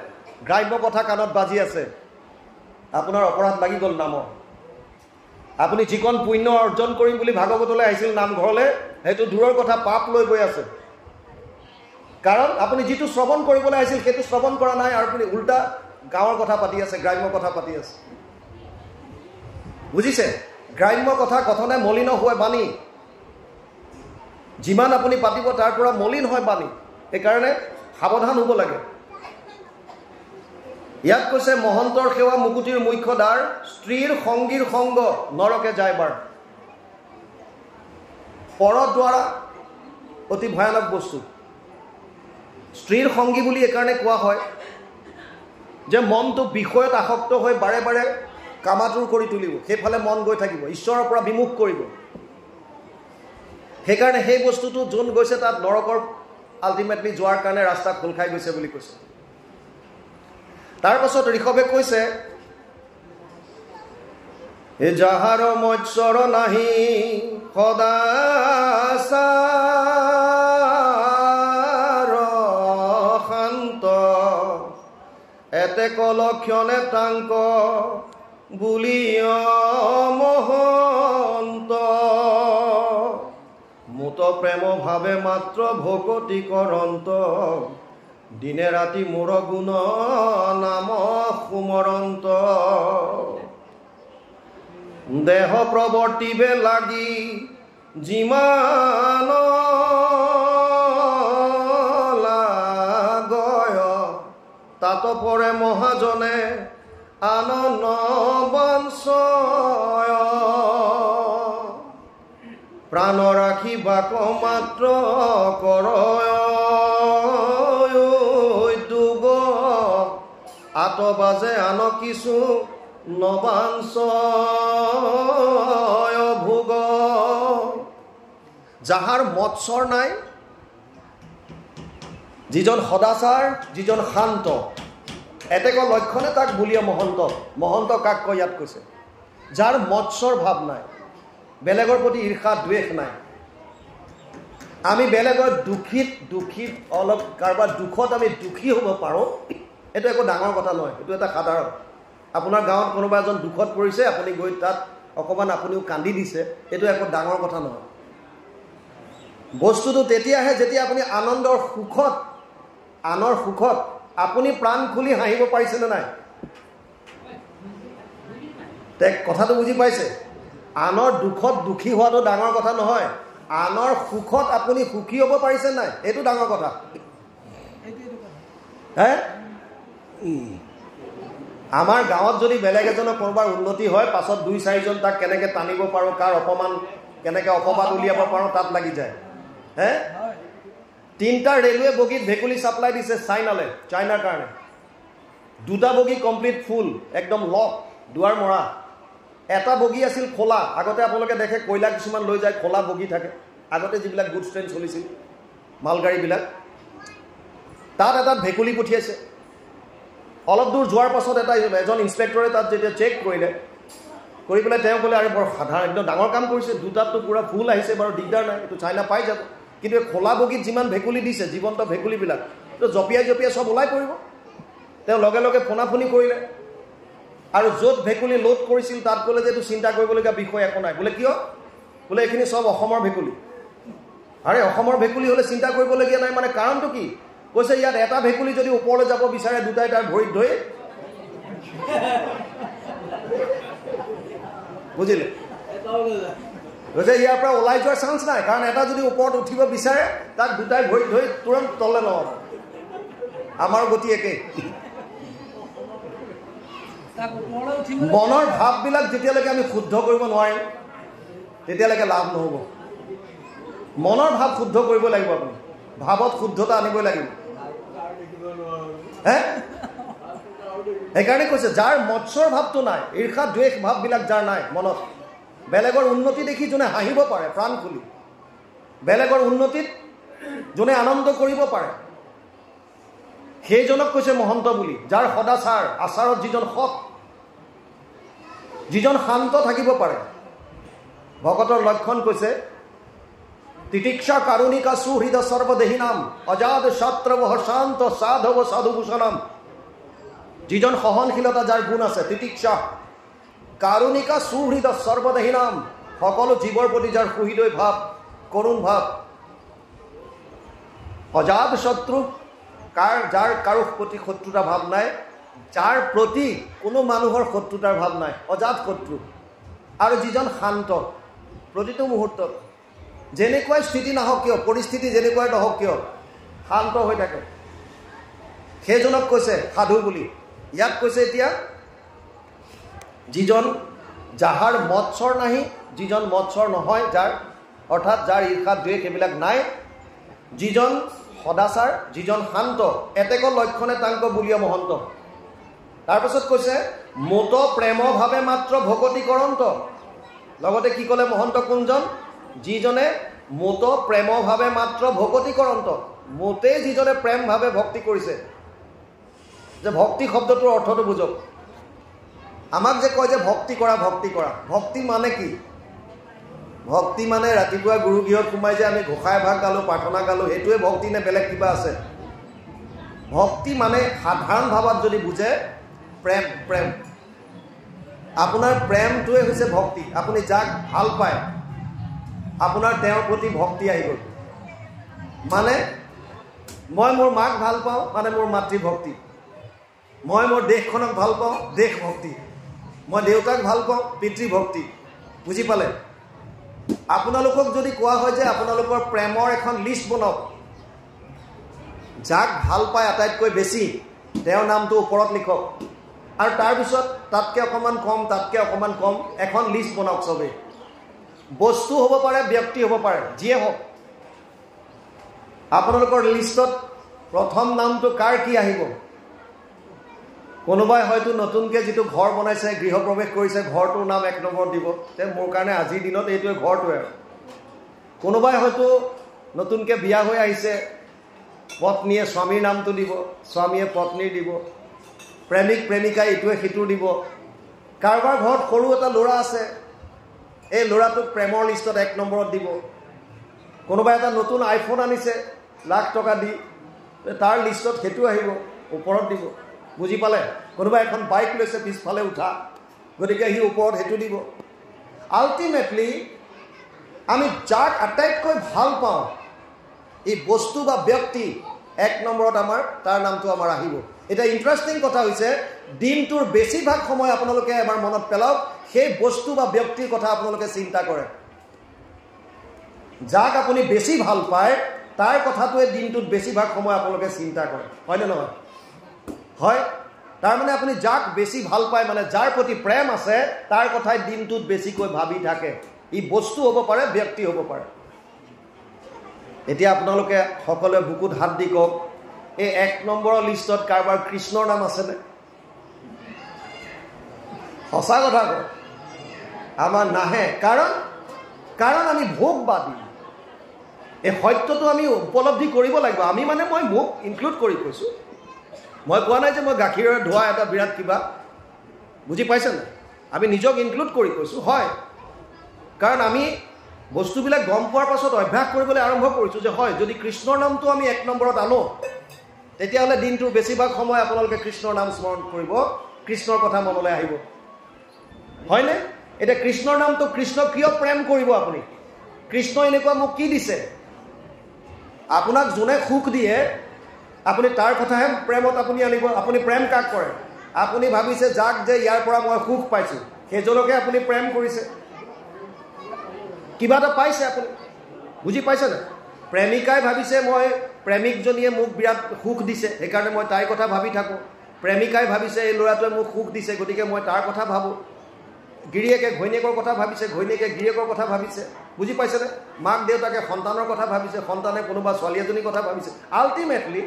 গ্ৰাম্য কথা কাণত বাজি আছে আপোনাৰ অপৰাধ লাগি গ'ল নামৰ আপুনি যিকণ পুণ্য অৰ্জন কৰিম বুলি ভাগৱতলৈ আহিছিল নামঘৰলৈ সেইটো দূৰৰ কথা পাপ লৈ গৈ আছে কাৰণ আপুনি যিটো শ্ৰৱণ কৰিবলৈ আহিছিল সেইটো শ্ৰৱণ কৰা নাই আৰু আপুনি উল্টা গাঁৱৰ কথা পাতি আছে গ্ৰাম্য কথা পাতি আছে বুজিছে গ্ৰাম্য কথা কথনে মলিন হয় বাণী যিমান আপুনি পাতিব তাৰ পৰা মলিন হয় বাণী সেইকাৰণে সাৱধান হ'ব লাগে ইয়াত কৈছে মহন্তৰ সেৱা মুকুতিৰ মুখ্য দ্বাৰ স্ত্ৰীৰ সংগীৰ সংগ নৰকে যায় বাৰ পৰদ্বাৰা অতি ভয়ানক বস্তু স্ত্ৰীৰ সংগী বুলি এইকাৰণে কোৱা হয় যে মনটো বিষয়ত আসক্ত হৈ বাৰে বাৰে কামাতুৰ কৰি তুলিব সেইফালে মন গৈ থাকিব ঈশ্বৰৰ পৰা বিমুখ কৰিব সেইকাৰণে সেই বস্তুটো যোন গৈছে তাত নৰকৰ আল্টিমেটলি যোৱাৰ কাৰণে ৰাস্তা খোল খাই গৈছে বুলি কৈছে তাৰ পাছত ঋষভে কৈছে এ যাহাৰ মৎসৰ নাহি সদাচাৰ শান্ত এতে কলক্ষণে তাংক বুলিয় মহন্ত মুত প্ৰেম ভাৱে মাত্ৰ ভকতি কৰন্ত দিনে ৰাতি মোৰ গুণ নাম সুমৰন্ত দেহ প্ৰৱৰ্তিবে লাগি যিমান তাত পৰে মহাজনে আনন্দ বঞ্চয় প্ৰাণ ৰাখি বাক মাত্ৰ কৰয় দুগ আত বাজে আন কিছু নবাঞ্চয় ভোগ যাহাৰ মৎসৰ নাই যিজন সদাচাৰ যিজন শান্ত এতেক লক্ষণে তাক বুলিয়ে মহন্ত মহন্ত কাক কয় ইয়াত কৈছে যাৰ মৎসৰ ভাৱ নাই বেলেগৰ প্ৰতি ঈৰ্ষা দ্বেষ নাই আমি বেলেগৰ দুখীত অলপ কাৰোবাৰ দুখত আমি দুখী হ'ব পাৰোঁ এইটো একো ডাঙৰ কথা নহয় এইটো এটা সাধাৰণ আপোনাৰ গাঁৱত কোনোবা এজন দুখত পৰিছে আপুনি গৈ তাত অকণমান আপুনিও কান্দি দিছে এইটো একো ডাঙৰ কথা নহয় বস্তুটো তেতিয়াহে যেতিয়া আপুনি আনন্দৰ সুখত আনৰ সুখত আপুনি প্ৰাণ খুলি হাঁহিব পাৰিছেনে নাই তেক কথাটো বুজি পাইছে আনৰ দুখত দুখী হোৱাটো ডাঙৰ কথা নহয় আনৰ সুখত আপুনি সুখী হ'ব পাৰিছে নাই এইটো ডাঙৰ কথা হে আমাৰ গাঁৱত যদি বেলেগ এজনৰ কোনোবাৰ উন্নতি হয় পাছত 2-4জন তাক কেনেকৈ টানিব পাৰোঁ কাৰ অপমান কেনেকৈ অপবাদ উলিয়াব পাৰোঁ তাত লাগি যায় হে 3টা ৰেলৱে বগীত ভেকুলী ছাপ্লাই দিছে চাইনাৰ কাৰণে 2টা বগী কমপ্লিট ফুল একদম লক দুৱাৰ মৰা এটা বগী আছিল খোলা আগতে আপোনালোকে দেখে কয়লা কিছুমান লৈ যায় খোলা বগী থাকে আগতে যিবিলাক গুডছ ট্ৰেইন চলিছিল মালগাড়ীবিলাক তাত এটা ভেকুলী পঠিয়াইছে অলপ দূৰ যোৱাৰ পাছত এজন ইনস্পেক্টৰে তাত যেতিয়া চেক কৰিলে কৰি পেলাই তেওঁ ক'লে আৰু বৰ সাধাৰণ একদম ডাঙৰ কাম কৰিছে 2টাততো পুৰা ফুল আহিছে বাৰু দিগদাৰ নাই এইটো চাইনা পাই যাব কিন্তু খোলা বগীত যিমান ভেকুলী দিছে জীৱন্ত ভেকুলীবিলাক তো জপিয়াই চব ওলাই পৰিব তেওঁ লগে লগে ফোনাফোনি কৰিলে আৰু য'ত ভেকুলী লোড কৰিছিল তাত ক'লে যে এইটো চিন্তা কৰিবলগীয়া বিষয় একো নাই বোলে কিয় বোলে এইখিনি চব অসমৰ ভেকুলী আৰে অসমৰ ভেকুলী হ'লে চিন্তা কৰিবলগীয়া নাই মানে কাৰণটো কি কৈছে ইয়াত এটা ভেকুলী যদি ওপৰলৈ যাব বিচাৰে দুটাই তাৰ ভৰিত ধৰি বুজিলে কৈছে ইয়াৰ পৰা ওলাই যোৱাৰ চান্স নাই কাৰণ এটা যদি ওপৰত উঠিব বিচাৰে তাক দুটাই ভৰিত ধৰি তুৰন্ত তললৈ লওঁ আমাৰ গতি একেই মনৰ ভাৱবিলাক যেতিয়ালৈকে আমি শুদ্ধ কৰিব নোৱাৰিম তেতিয়ালৈকে লাভ নহ'ব মনৰ ভাৱ শুদ্ধ কৰিব লাগিব আপুনি ভাৱত শুদ্ধতা আনিবই লাগিব হে সেইকাৰণে কৈছে যাৰ মৎসৰ ভাৱটো নাই ঈৰ্ষা দ্বেষ ভাৱবিলাক যাৰ নাই মনত বেলেগৰ উন্নতি দেখি যোনে হাঁহিব পাৰে প্ৰাণ খুলি বেলেগৰ উন্নতিত যোনে আনন্দ কৰিব পাৰে সেইজনক কৈছে মহন্ত বুলি যাৰ সদাচাৰ আচাৰত যিজন সৎ যিজন শান্ত থাকিব পাৰে ভকতৰ লক্ষণ কৈছে তিতিক্ষা কাৰুণিকা সুহৃদ সৰ্বদেহী নাম অজাদ শাস্ত্ৰব শান্ত সাধৱ সাধুভূষণম যিজন সহনশীলতা যাৰ গুণ আছে তিতিক্ষা কাৰুণিকা সুহৃদ সৰ্বদেহী নাম সকলো জীৱৰ প্ৰতি যাৰ সুহৃদয় ভাৱ কৰুণ ভাব, অজাত শত্ৰু যাৰ কাৰো প্ৰতি শত্ৰুতা ভাব নাই, যাৰ প্ৰতি কোনো মানুহৰ শত্ৰুতাৰ ভাব নাই, অজাত শত্ৰু। আৰ যিজন শান্ত প্ৰতিটো মুহূৰ্তত যেনেকুৱাই স্থিতি নহওক কিয়, পৰিস্থিতি যেনেকুৱাই নহওক কিয় শান্ত হৈ থাকে, সেইজনক কৈছে সাধু বুলি। ইয়াত কৈছে এতিয়া যিজন যাহাৰ মৎসৰ নাহি, যিজন মৎসৰ নহয়, যাৰ অৰ্থাৎ যাৰ ঈৰ্ষা দ্বেষ এইবিলাক নাই, যিজন সদাচাৰ, যিজন শান্ত, এতেক লক্ষণে তাংক বুলিয়া মহন্ত। তাৰপিছত কৈছে মোত প্ৰেমভাৱে মাত্ৰ ভকতি কৰন্ত। লগতে কি ক'লে মহন্ত কোনজন? যিজনে মোত প্ৰেমভাৱে মাত্ৰ ভকতি কৰন্ত, মোতেই যিজনে প্ৰেমভাৱে ভক্তি কৰিছে। যে ভক্তি শব্দটোৰ অৰ্থটো বুজক। আমাক যে কয় যে ভক্তি কৰা, ভক্তি কৰা, ভক্তি মানে কি? ভক্তি মানে ৰাতিপুৱা গুৰুগৃহত সোমাই যে আমি ঘোষাই ভাগ গালোঁ, প্ৰাৰ্থনা গালোঁ, সেইটোৱে ভক্তি নে বেলেগ কিবা আছে? ভক্তি মানে সাধাৰণ ভাৱত যদি বুজে প্ৰেম, প্ৰেম। আপোনাৰ প্ৰেমটোৱে হৈছে ভক্তি। আপুনি যাক ভাল পায়, আপোনাৰ তেওঁৰ প্ৰতি ভক্তি আহি গ'ল। মানে মই মোৰ মাক ভাল পাওঁ, মানে মোৰ মাতৃভক্তি। মই মোৰ দেশখনক ভাল পাওঁ, দেশ ভক্তি। মই দেউতাক ভাল পাওঁ, পিতৃভক্তি। বুজি পালে? আপোনালোকক যদি কোৱা হয় যে আপোনালোকৰ প্ৰেমৰ এখন লিষ্ট বনাওক, যাক ভাল পায় আটাইতকৈ বেছি, তেওঁৰ নামটো ওপৰত লিখক আৰু তাৰপিছত তাতকৈ অকণমান কম এখন লিষ্ট বনাওক চবেই বস্তু হ'ব পাৰে ব্যক্তি হ'ব পাৰে যিয়ে হওক আপোনালোকৰ লিষ্টত প্ৰথম নামটো কাৰ কি আহিব কোনোবাই হয়তো নতুনকৈ যিটো ঘৰ বনাইছে গৃহপ্ৰৱেশ কৰিছে ঘৰটোৰ নাম 1 নম্বৰত দিব তে মোৰ কাৰণে আজিৰ দিনত এইটোৱে ঘৰটোৱে আৰু কোনোবাই হয়তো নতুনকৈ বিয়া হৈ আহিছে পত্নীয়ে স্বামীৰ নামটো দিব স্বামীয়ে পত্নীৰ দিব প্ৰেমিক প্ৰেমিকাই ইটোৱে সিটোৰ দিব কাৰোবাৰ ঘৰত সৰু এটা ল'ৰা আছে এই ল'ৰাটোক প্ৰেমৰ লিষ্টত 1 নম্বৰত দিব কোনোবাই এটা নতুন আইফোন আনিছে লাখ টকা দি তাৰ লিষ্টত সেইটো আহিব ওপৰত দিব বুজি পালে কোনোবাই এখন বাইক লৈছে পিছফালে উঠা গতিকে সি ওপৰত সেইটো দিব আল্টিমেটলি আমি যাক আটাইতকৈ ভাল পাওঁ এই বস্তু বা ব্যক্তি 1 নম্বৰত আমাৰ তাৰ নামটো আমাৰ আহিব এটা ইন্টাৰেষ্টিং কথা হৈছে দিনটোৰ বেছিভাগ সময় আপোনালোকে এবাৰ মনত পেলাওক সেই বস্তু বা ব্যক্তিৰ কথা আপোনালোকে চিন্তা কৰে যাক আপুনি বেছি ভাল পায় তাৰ কথাটোৱে দিনটোত বেছিভাগ সময় আপোনালোকে চিন্তা কৰে হয়নে নহয় হয় তাৰ মানে আপুনি যাক বেছি ভাল পায় মানে যাৰ প্ৰতি প্ৰেম আছে তাৰ কথাই দিনটোত বেছিকৈ ভাবি থাকে ই বস্তু হ'ব পাৰে ব্যক্তি হ'ব পাৰে এতিয়া আপোনালোকে সকলোৱে বুকুত হাত দি কওক এই 1 নম্বৰৰ লিষ্টত কাৰোবাৰ কৃষ্ণৰ নাম আছেনে সঁচা কথা কওক আমাৰ নাহে কাৰণ আমি ভোগবাদী এই সত্যটো আমি উপলব্ধি কৰিব লাগিব আমি মানে মই মোক ইনক্লুড কৰি কৈছোঁ মই কোৱা নাই যে মই গাখীৰৰ ধোৱা এটা বিৰাট কিবা বুজি পাইছেনে আমি নিজক ইনক্লুড কৰি কৈছোঁ হয় কাৰণ আমি বস্তুবিলাক গম পোৱাৰ পাছত অভ্যাস কৰিবলৈ আৰম্ভ কৰিছোঁ যে হয় যদি কৃষ্ণৰ নামটো আমি 1 নম্বৰত আনো তেতিয়াহ'লে দিনটোৰ বেছিভাগ সময় আপোনালোকে কৃষ্ণৰ নাম স্মৰণ কৰিব কৃষ্ণৰ কথা মনলৈ আহিব হয়নে এতিয়া কৃষ্ণৰ নামটো কৃষ্ণ কিয় প্ৰেম কৰিব আপুনি কৃষ্ণ এনেকুৱা মোক কি দিছে আপোনাক যোনে সুখ দিয়ে আপুনি তাৰ কথাহে প্ৰেমত আপুনি আনিব আপুনি প্ৰেম কাক কৰে আপুনি ভাবিছে যাক যে ইয়াৰ পৰা মই সুখ পাইছোঁ সেইজনকে আপুনি প্ৰেম কৰিছে কিবা এটা পাইছে আপুনি বুজি পাইছেনে প্ৰেমিকাই ভাবিছে মই প্ৰেমিকজনীয়ে মোক বিৰাট সুখ দিছে সেইকাৰণে মই তাইৰ কথা ভাবি থাকোঁ প্ৰেমিকাই ভাবিছে এই ল'ৰাটোৱে মোক সুখ দিছে গতিকে মই তাৰ কথা ভাবোঁ গিৰিয়েকে ঘৈণীয়েকৰ কথা ভাবিছে ঘৈণীয়েকে গিৰিয়েকৰ কথা ভাবিছে বুজি পাইছেনে মাক দেউতাকে সন্তানৰ কথা ভাবিছে সন্তানে কোনোবা ছোৱালী এজনীৰ কথা ভাবিছে আল্টিমেটলি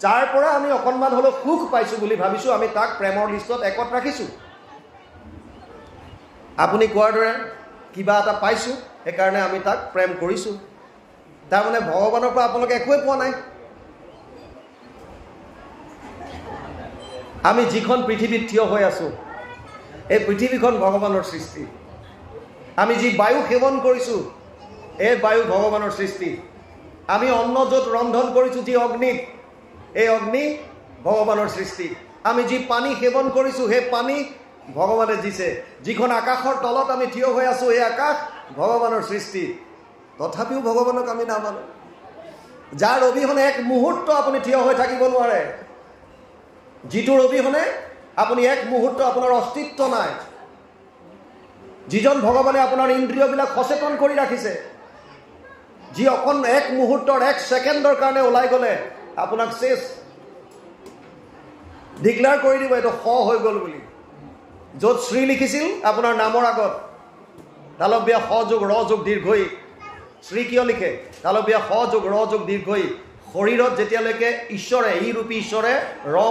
যাৰ পৰা আমি অকণমান হ'লেও সুখ পাইছোঁ বুলি ভাবিছোঁ আমি তাক প্ৰেমৰ লিষ্টত 1ত ৰাখিছোঁ আপুনি কোৱাৰ দৰে কিবা এটা পাইছোঁ সেইকাৰণে আমি তাক প্ৰেম কৰিছোঁ তাৰমানে ভগৱানৰ পৰা আপোনালোকে একোৱে পোৱা নাই আমি যিখন পৃথিৱীত থিয় হৈ আছোঁ এই পৃথিৱীখন ভগৱানৰ সৃষ্টি আমি যি বায়ু সেৱন কৰিছোঁ এই বায়ু ভগৱানৰ সৃষ্টি আমি অন্ন য'ত ৰন্ধন কৰিছোঁ যি অগ্নিত এই অগ্নি ভগৱানৰ সৃষ্টি আমি যি পানী সেৱন কৰিছোঁ সেই পানী ভগৱানে দিছে যিখন আকাশৰ তলত আমি থিয় হৈ আছোঁ এই আকাশ ভগৱানৰ সৃষ্টি তথাপিও ভগৱানক আমি নামানো যাৰ অবিহনে 1 মুহূৰ্ত আপুনি থিয় হৈ থাকিব নোৱাৰে যিটোৰ অবিহনে আপুনি 1 মুহূৰ্ত আপোনাৰ অস্তিত্ব নাই যিজন ভগৱানে আপোনাৰ ইন্দ্ৰিয়বিলাক সচেতন কৰি ৰাখিছে যি অকণ 1 মুহূৰ্তৰ 1 ছেকেণ্ডৰ কাৰণে ওলাই গ'লে আপোনাক শেষ ডিক্লেয়াৰ কৰি দিব এইটো হৈ গ'ল বুলি য'ত শ্ৰী লিখিছিল আপোনাৰ নামৰ আগত তালব্য স যোগ ৰ যোগ দীৰ্ঘই শ্ৰী কিয় লিখে তালব্য স যোগ ৰ যোগ দীৰ্ঘই শৰীৰত যেতিয়ালৈকে ঈশ্বৰে ই ৰূপী ঈশ্বৰে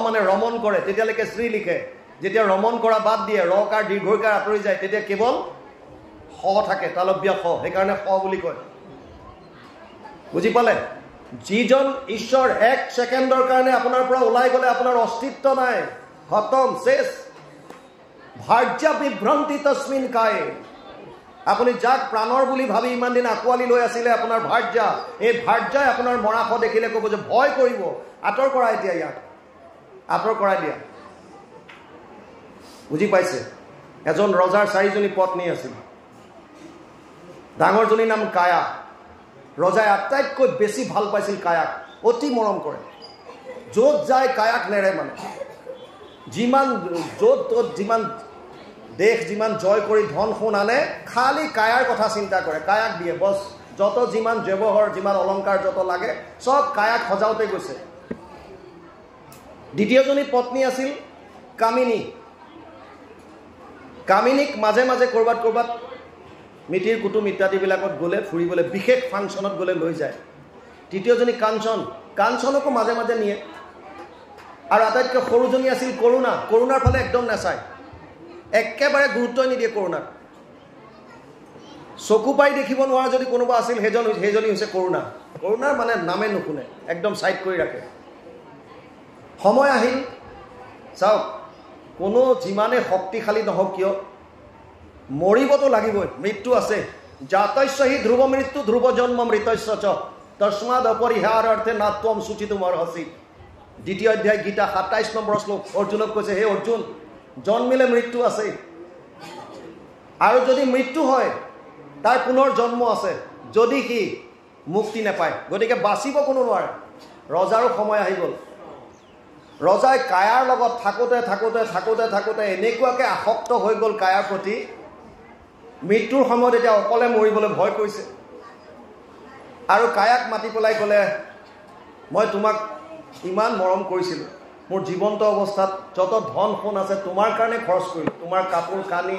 মানে ৰমণ কৰে তেতিয়ালৈকে শ্ৰী লিখে যেতিয়া ৰমণ কৰা বাদ দিয়ে কাৰ দীৰ্ঘইকাৰ আঁতৰি যায় তেতিয়া কেৱল স থাকে তালব্য স সেইকাৰণে স বুলি কয় বুজি পালে যিজন ঈশ্বৰ 1 ছেকেণ্ডৰ কাৰণে আপোনাৰ পৰা ওলাই গ'লে আপোনাৰ অস্তিত্ব নাই খতম শেষ ভাৰ্যা বিভ্ৰান্তি তস্মিন কায়ে আপুনি যাক প্ৰাণৰ বুলি ভাবি ইমান দিন আঁকোৱালি লৈ আছিলে আপোনাৰ ভাৰ্যা এই ভাৰ্যাই আপোনাৰ মৰাশ দেখিলে ক'ব যে ভয় কৰিব আঁতৰ কৰা এতিয়া ইয়াক আঁতৰ কৰাই দিয়া বুজি পাইছে এজন ৰজাৰ 4জনী পত্নী আছিল ডাঙৰজনীৰ নাম কায়া ৰজাই আটাইতকৈ বেছি ভাল পাইছিল কায়াক অতি মৰম কৰে য'ত যায় কায়াক নেৰে মানে যিমান য'ত যিমান দেশ যিমান জয় কৰি ধন সোণ আনে খালি কায়াৰ কথা চিন্তা কৰে কায়াক দিয়ে বছ যত যিমান ব্যৱহাৰ যিমান অলংকাৰ যত লাগে সব কায়াক সজাওতে গৈছে দ্বিতীয়জনী পত্নী আছিল কামিনী। কামিনীক মাজে মাজে ক'ৰবাত ক'ৰবাত মিতিৰ কুটুম ইত্যাদিবিলাকত গ'লে ফুৰিবলৈ, বিশেষ ফাংচনত গ'লে লৈ যায়। তৃতীয়জনী কাঞ্চন, কাঞ্চনকো মাজে মাজে নিয়ে। আৰু আটাইতকৈ সৰুজনী আছিল কৰুণা। কৰুণাৰ ফালে একদম নাচায়, একেবাৰে গুৰুত্বই নিদিয়ে কৰুণাক। চকু পাই দেখিব নোৱাৰা যদি কোনোবা আছিল সেইজনী হৈছে কৰুণা। কৰুণাৰ মানে নামে নুশুনে, একদম ছাইড কৰি ৰাখে। সময় আহিল, চাওক, কোনো যিমানে শক্তিশালী নহওক কিয় মৰিবতো লাগিবই, মৃত্যু আছে। জাতস্য হি ধ্ৰুৱ মৃত্যু ধ্ৰুৱ জন্ম মৃতস্য চ তস্মাদ অপৰিহাৰ অৰ্থে নাত্বম সূচিতুম অৰ্হসি। দ্বিতীয় অধ্যায় গীতা ২৭ নম্বৰ শ্লোক। অৰ্জুনক কৈছে, হে অৰ্জুন, জন্মিলে মৃত্যু আছে, আৰু যদি মৃত্যু হয় তাৰ পুনৰ জন্ম আছে, যদি সি মুক্তি নাপায়। গতিকে বাচিব কোনো নোৱাৰে। ৰজাৰো সময় আহি গ'ল। ৰজাই কায়াৰ লগত থাকোঁতে থাকোঁতে থাকোঁতে থাকোঁতে এনেকুৱাকৈ আসক্ত হৈ গ'ল কায়াৰ প্ৰতি, মৃত্যুৰ সময়ত এতিয়া অকলে মৰিবলৈ ভয় কৰিছে। আৰু কায়াক মাতি পেলাই ক'লে, মই তোমাক ইমান মৰম কৰিছিলোঁ, মোৰ জীৱন্ত অৱস্থাত যত ধন সোণ আছে তোমাৰ কাৰণে খৰচ কৰিলোঁ, তোমাৰ কাপোৰ কানি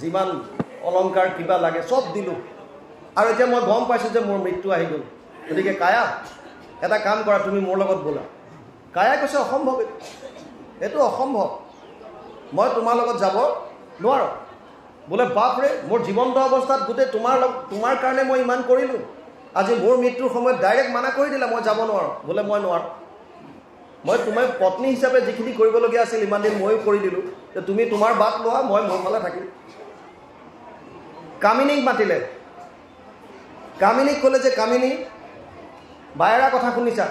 যিমান অলংকাৰ কিবা লাগে চব দিলোঁ, আৰু এতিয়া মই গম পাইছোঁ যে মোৰ মৃত্যু আহি গ'ল। গতিকে কায়া, এটা কাম কৰা, তুমি মোৰ লগত ব'লা। কায়াই কৈছে, অসম্ভৱ, এইটো অসম্ভৱ, মই তোমাৰ লগত যাব নোৱাৰোঁ। বোলে বাপৰে, মোৰ জীৱন্ত অৱস্থাত গোটেই তোমাৰ কাৰণে মই ইমান কৰিলোঁ, আজি মোৰ মৃত্যুৰ সময়ত ডাইৰেক্ট মানা কৰি দিলা, মই যাব নোৱাৰোঁ। বোলে মই নোৱাৰোঁ, মই তোমাৰ পত্নী হিচাপে যিখিনি কৰিবলগীয়া আছিল ইমান দিন ময়ো কৰি দিলোঁ, তুমি তোমাৰ বাট লোৱা, মই মোৰ ফালে থাকিম। কামিনীক মাতিলে। কামিনীক ক'লে যে, কামিনী, বায়েৰা কথা শুনিছা,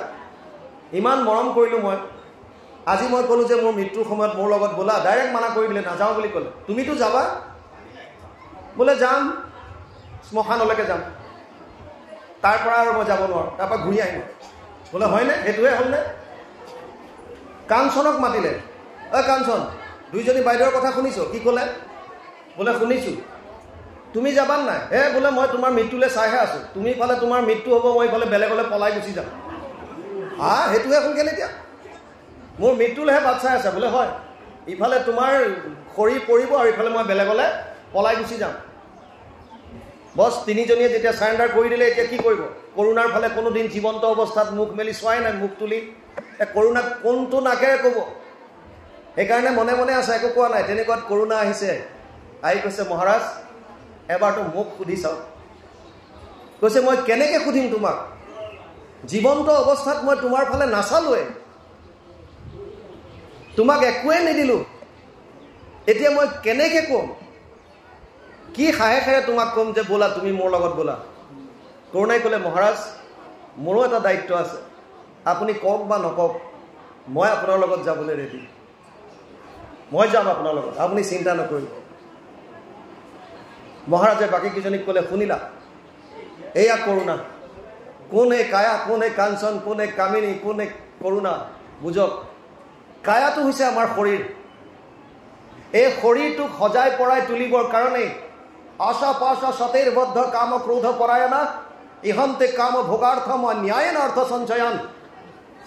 ইমান মৰম কৰিলোঁ মই, আজি মই ক'লোঁ যে মোৰ মৃত্যুৰ সময়ত মোৰ লগত ব'লা, ডাইৰেক্ট মানা কৰি দিলে, নাযাওঁ বুলি ক'লে। তুমিতো যাবা? বোলে যাম, শ্মশানলৈকে যাম, তাৰ পৰা আৰু মই যাব নোৱাৰোঁ, তাৰপৰা ঘূৰি আহিম। বোলে হয়নে, সেইটোৱে হ'লনে? কাঞ্চনক মাতিলে। কাঞ্চন, দুইজনী বাইদেউৰ কথা শুনিছ? কি ক'লে? বোলে শুনিছোঁ। তুমি যাবা নাই? বোলে মই তোমাৰ মৃত্যুলৈ চাইহে আছোঁ, তুমি ইফালে তোমাৰ মৃত্যু হ'ব, মই ইফালে বেলেগলৈ পলাই গুচি যাম। সেইটোহে হ'ল কেলে? এতিয়া মোৰ মৃত্যুলৈহে বাট চাই আছা? বোলে হয়, ইফালে তোমাৰ শৰীৰ পৰিব আৰু ইফালে মই বেলেগলৈ পলাই গুচি যাম। বছ, তিনিজনীয়ে যেতিয়া চাৰেণ্ডাৰ কৰি দিলে, এতিয়া কি কৰিব? কৰুণাৰ ফালে কোনোদিন জীৱন্ত অৱস্থাত মুখ মেলি চোৱাই নাই, মুখ তুলি। কৰুণাক কোনটো নাকেৰে ক'ব? সেইকাৰণে মনে মনে আছে, একো কোৱা নাই। তেনেকুৱাত কৰুণা আহিছে, আহি কৈছে, মহাৰাজ, এবাৰতো মোক সুধি চাওক। কৈছে, মই কেনেকৈ সুধিম তোমাক? জীৱন্ত অৱস্থাত মই তোমাৰ ফালে নাচালোৱে, তোমাক একোৱে নিদিলোঁ, এতিয়া মই কেনেকৈ ক'ম? কি সাহে তোমাক ক'ম যে ব'লা, তুমি মোৰ লগত ব'লা? কৰুণাই ক'লে, মহাৰাজ, মোৰো এটা দায়িত্ব আছে, আপুনি কওক বা নকওক, মই আপোনাৰ লগত যাবলৈ ৰেডি, মই যাম আপোনাৰ লগত, আপুনি চিন্তা নকৰিব। মহাৰাজে বাকীকেইজনীক ক'লে, শুনিলা, এয়া কৰুণা, কোন এই কায়া, কোন এই কাঞ্চন, কোন এই কামিনী, কোন এই কৰুণা, বুজক। কায়াটো হৈছে আমাৰ শৰীৰ। এই শৰীৰটোক সজাই পৰাই তুলিবৰ কাৰণেই আশাপাশ সতেৰ্বদ্ধ কাম ক্ৰোধ পৰায়ণা ইহন্তে কাম ভোগাৰ্থম ন্যায়েন অৰ্থ সঞ্চয়ন।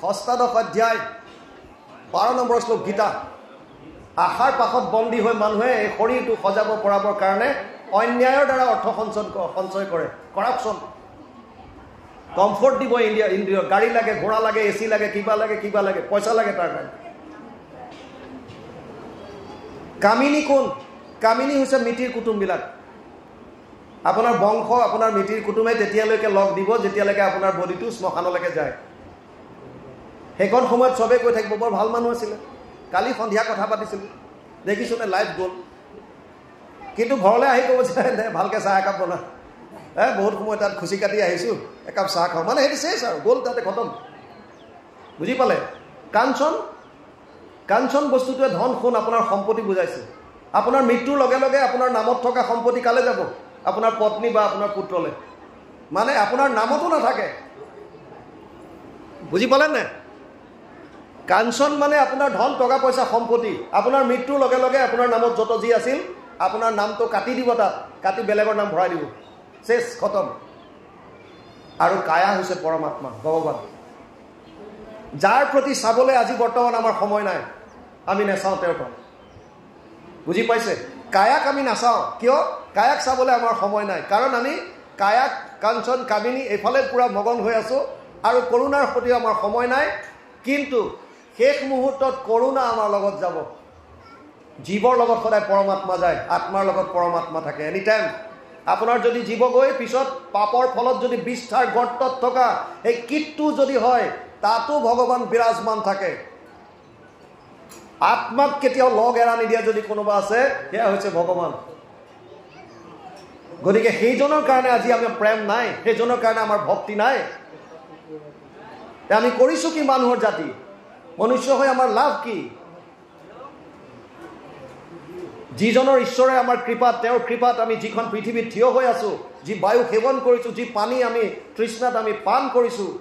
ষষ্ঠাদশ অধ্যায় 12 নম্বৰ শ্লোক গীতা। আশাৰ পাশত বন্দী হৈ মানুহে এই শৰীৰটো সজাব পৰাবৰ কাৰণে অন্যায়ৰ দ্বাৰা অৰ্থ সঞ্চয় কৰে, কৰাপশ্যন। কমফৰ্ট দিব ইন্দ্ৰিয়, গাড়ী লাগে, ঘোঁৰা লাগে, এচি লাগে, কিবা লাগে, পইচা লাগে তাৰ কাৰণে। কামিনী কোন? কামিনী হৈছে মিতিৰ কুটুমবিলাক। আপোনাৰ বংশ, আপোনাৰ মিতিৰ কুটুমে তেতিয়ালৈকে লগ দিব যেতিয়ালৈকে আপোনাৰ বডিটো শ্মশানলৈকে যায়। সেইখন সময়ত চবেই কৈ থাকিব, বৰ ভাল মানুহ আছিলে, কালি সন্ধিয়া কথা পাতিছিলোঁ, দেখিছোঁনে লাইফ গ'ল। কিন্তু ঘৰলৈ আহি ক'ব যে ভালকৈ চাহ একাপ বনা, বহুত সময় তাত খুচি কাটি আহিছোঁ, একাপ চাহ খাওঁ, মানে সেইটো চেছ আৰু গ'ল, তাতে খতম। বুজি পালে? কাঞ্চন বস্তুটোৱে ধন সোণ আপোনাৰ সম্পত্তি বুজাইছে। আপোনাৰ মৃত্যুৰ লগে লগে আপোনাৰ নামত থকা সম্পত্তি কালে যাব? আপোনাৰ পত্নী বা আপোনাৰ পুত্ৰলৈ, মানে আপোনাৰ নামতো নাথাকে। বুজি পালে নাই? কাঞ্চন মানে আপোনাৰ ধন টকা পইচা সম্পত্তি, আপোনাৰ মৃত্যুৰ লগে লগে আপোনাৰ নামত যত যি আছিল আপোনাৰ নামটো কাটি দিব, তাত কাটি বেলেগৰ নাম ভৰাই দিব, চেছ, খতম। আৰু কায়া হৈছে পৰমাত্মা, ভগৱান। যাৰ প্ৰতি চাবলৈ আজি বৰ্তমান আমাৰ সময় নাই, আমি নাচাওঁ তেওঁক। বুজি পাইছে? কায়াক আমি নাচাওঁ। কিয়? কায়াক চাবলৈ আমাৰ সময় নাই, কাৰণ আমি কায়াক, কাঞ্চন, কামিনী এইফালে পূৰা মগন হৈ আছোঁ, আৰু কৰোণাৰ প্ৰতি আমাৰ সময় নাই। কিন্তু শেষ মুহূৰ্তত কৰোণা আমাৰ লগত যাব। জীৱৰ লগত সদায় পৰমাত্মা যায়, আত্মাৰ লগত পৰমাত্মা থাকে এনি টাইম। আপোনাৰ যদি জীৱ গৈ পিছত পাপৰ ফলত যদি বিষ্ঠাৰ গৰ্তত থকা এই কীটটো যদি হয়, তাতো ভগৱান বিৰাজমান থাকে। আত্মাক কেতিয়াও লগ এৰা নিদিয়া যদি কোনোবা আছে, সেয়া হৈছে ভগৱান। গতিকে সেইজনৰ কাৰণে আজি আমাৰ প্ৰেম নাই, সেইজনৰ কাৰণে আমাৰ ভক্তি নাই। আমি কৰিছোঁ কি মানুহৰ জাতি? মনুষ্য হৈ আমাৰ লাভ কি? যিজনৰ ঈশ্বৰে আমাৰ কৃপাত, তেওঁৰ কৃপাত আমি যিখন পৃথিৱীত থিয় হৈ আছোঁ, যি বায়ু সেৱন কৰিছোঁ, যি পানী আমি তৃষ্ণাত আমি পান কৰিছোঁ,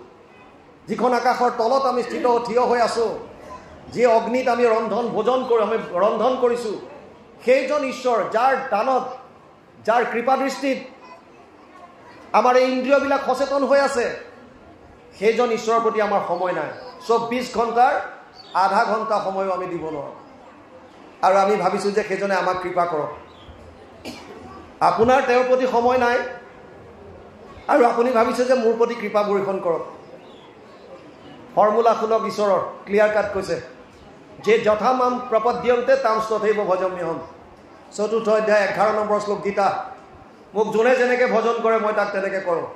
যিখন আকাশৰ তলত আমি থিয় হৈ আছোঁ, যি অগ্নিত আমি ৰন্ধন কৰিছোঁ, সেইজন ঈশ্বৰ যাৰ দানত, যাৰ কৃপা দৃষ্টিত আমাৰ এই ইন্দ্ৰিয়বিলাক সচেতন হৈ আছে, সেইজন ঈশ্বৰৰ প্ৰতি আমাৰ সময় নাই। 24 ঘণ্টাৰ আধা ঘণ্টা সময়ো আমি দিব নোৱাৰোঁ। আৰু আমি ভাবিছোঁ যে সেইজনে আমাক কৃপা কৰক। আপোনাৰ তেওঁৰ প্ৰতি সময় নাই, আৰু আপুনি ভাবিছে যে মোৰ প্ৰতি কৃপা বৰ্ষণ কৰক। ফৰ্মুলা শুনক ঈশ্বৰৰ, ক্লিয়াৰ কাট কৈছে যে যথা মাম প্ৰপদ্যন্তে তাম তথৈব ভজম্যহম। 4ৰ্থ অধ্যায় 11 নম্বৰ শ্লোক গীতা। মোক যোনে যেনেকৈ ভজন কৰে মই তাক তেনেকৈ কৰোঁ।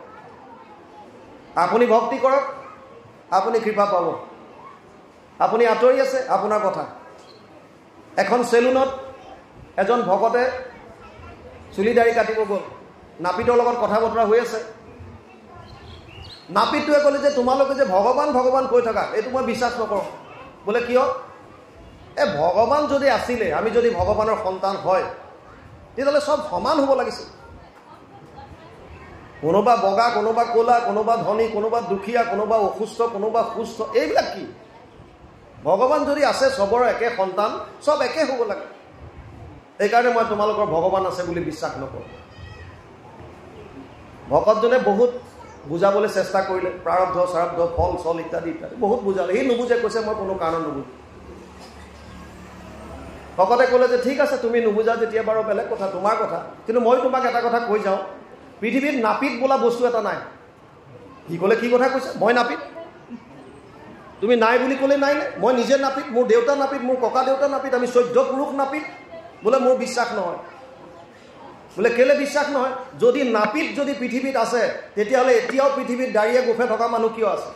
আপুনি ভক্তি কৰক, আপুনি কৃপা পাব। আপুনি আঁতৰি আছে, আপোনাৰ কথা। এখন চেলুনত এজন ভকতে চুলি দাড়ি কাটিব গ'ল, নাপিতৰ লগত কথা বতৰা হৈ আছে। নাপিতটোৱে ক'লে যে তোমালোকে যে ভগৱান ভগৱান কৈ থাকা, এইটো মই বিশ্বাস নকৰোঁ। বোলে কিয়? ভগৱান যদি আছিলে, আমি যদি ভগৱানৰ সন্তান হয়, তেতিয়াহ'লে চব সমান হ'ব লাগিছিল। কোনোবা বগা, কোনোবা ক'লা, কোনোবা ধনী, কোনোবা দুখীয়া, কোনোবা অসুস্থ, কোনোবা সুস্থ, এইবিলাক কি? ভগৱান যদি আছে, চবৰে একে সন্তান, চব একে হ'ব লাগে। সেইকাৰণে মই তোমালোকৰ ভগৱান আছে বুলি বিশ্বাস নকৰোঁ। ভকতজনে বহুত বুজাবলৈ চেষ্টা কৰিলে, প্ৰাৰব্ধ চাৰব্ধ ফল চল ইত্যাদি ইত্যাদি বহুত বুজালে। সি নুবুজে, কৈছে মই কোনো কাৰণত নুবুজো। ভকতে ক'লে যে ঠিক আছে, তুমি নুবুজা যেতিয়া বাৰু বেলেগ কথা, তোমাৰ কথা। কিন্তু মই তোমাক এটা কথা কৈ যাওঁ, পৃথিৱীত নাপিত বোলা বস্তু এটা নাই। সি ক'লে কি কথা কৈছে? মই নাপিত? তুমি নাই বুলি ক'লে নাই নে? মই নিজে নাপিত, মোৰ দেউতা নাপিত, মোৰ ককা দেউতা নাপিত, আমি 14 পুৰুষ নাপিত। বোলে মোৰ বিশ্বাস নহয়। বোলে কেলে বিশ্বাস নহয়? যদি নাপিত যদি পৃথিৱীত আছে, তেতিয়াহ'লে এতিয়াও পৃথিৱীত দাড়িয়ে গোফে থকা মানুহ কিয় আছে?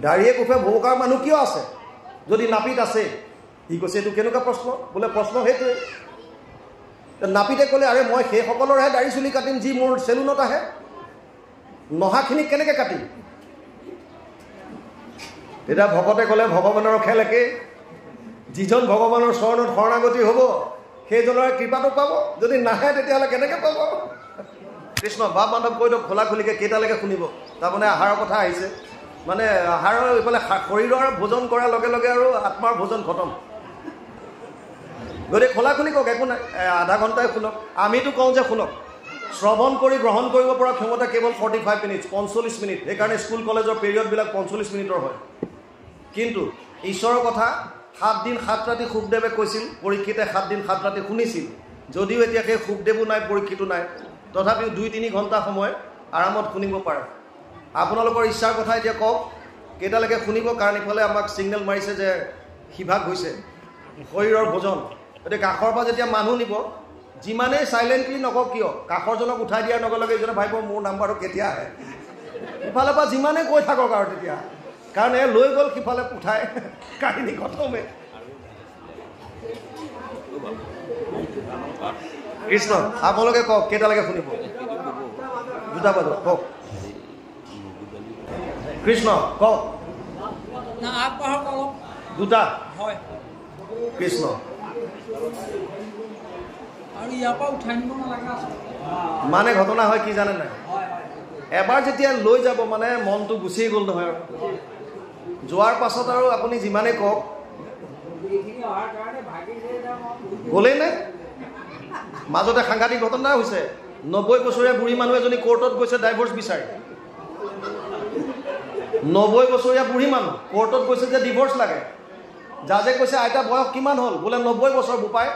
দাড়িয়ে গোফে ভোকাৰ মানুহ কিয় আছে যদি নাপিত আছে? সি কৈছে এইটো কেনেকুৱা প্ৰশ্ন? বোলে প্ৰশ্ন সেইটোৱে। নাপিতে ক'লে আৰে মই সেইসকলৰহে দাড়ি চুলি কাটিম যি মোৰ চেলুনত আহে, নহাখিনিক কেনেকৈ কাটিম? তেতিয়া ভকতে ক'লে ভগৱানৰ খেল একেই। যিজন ভগৱানৰ চৰণত শৰণাগতি হ'ব, সেইজনৰে কৃপাটো পাব। যদি নাহে তেতিয়াহ'লে কেনেকৈ পাব? কৃষ্ণ বাপ বান্ধৱ কৈ দিয়ক খোলাখুলিকৈ, কেইটালৈকে শুনিব? তাৰমানে আহাৰৰ কথা আহিছে, মানে আহাৰৰ এইফালে শৰীৰৰ ভোজন কৰাৰ লগে লগে আৰু আত্মাৰ ভোজন খতম। গতিকে খোলাখুলি কওক, একো নাই, আধা ঘণ্টাই শুনক। আমিতো কওঁ যে শুনক, শ্ৰৱণ কৰি গ্ৰহণ কৰিব পৰা ক্ষমতা কেৱল 45 মিনিট, 45 মিনিট। সেইকাৰণে স্কুল কলেজৰ পিৰিয়ডবিলাক 45 মিনিটৰ হয়। কিন্তু ঈশ্বৰৰ কথা 7 দিন 7 ৰাতি সুখদেৱে কৈছিল, পৰীক্ষিতে 7 দিন 7 ৰাতি শুনিছিল। যদিও এতিয়া সেই সুখদেৱো নাই, পৰীক্ষিতো নাই, তথাপিও 2-3 ঘণ্টা সময় আৰামত শুনিব পাৰে। আপোনালোকৰ ইচ্ছাৰ কথা এতিয়া কওক, কেইটালৈকে শুনিব? কাৰণ ইফালে আমাক ছিগনেল মাৰিছে যে সিভাগ হৈছে শৰীৰৰ ভোজন। গতিকে কাষৰ পৰা যেতিয়া মানুহ নিব, যিমানেই চাইলেণ্টলি নকওক কিয়, কাষৰজনক উঠাই দিয়াৰ লগে লগে ইজনে ভাবিব মোৰ নাম্বাৰটো কেতিয়া আহে। ইফালৰ পৰা যিমানেই কৈ থাকক আৰু তেতিয়া, কাৰণ এই লৈ গ'ল সিফালে উঠাই, কাহিনী খতমে। কৃষ্ণ আপোনালোকে কওক কেইটালৈকে শুনিব? 2টা বজাত কওক। কৃষ্ণ কওক। 2টা কৃষ্ণ। মানে ঘটনা হয় কি জানে নাই, এবাৰ যেতিয়া লৈ যাব মানে মনটো গুচি গ'ল নহয়। যোৱাৰ পাছত আৰু আপুনি যিমানেই কওক, গ'লেই নে? মাজতে সাংঘাতিক ঘটনা হৈছে, 90 বছৰীয়া বুঢ়ী মানুহ এজনী কোৰ্টত গৈছে ডাইভৰ্চ বিচাৰি। 90 বছৰীয়া বুঢ়ী মানুহ কোৰ্টত কৈছে যে ডিভোৰ্স লাগে জাজে কৈছে আইতা বয়স কিমান হ'ল বোলে 90 বছৰ বোপাই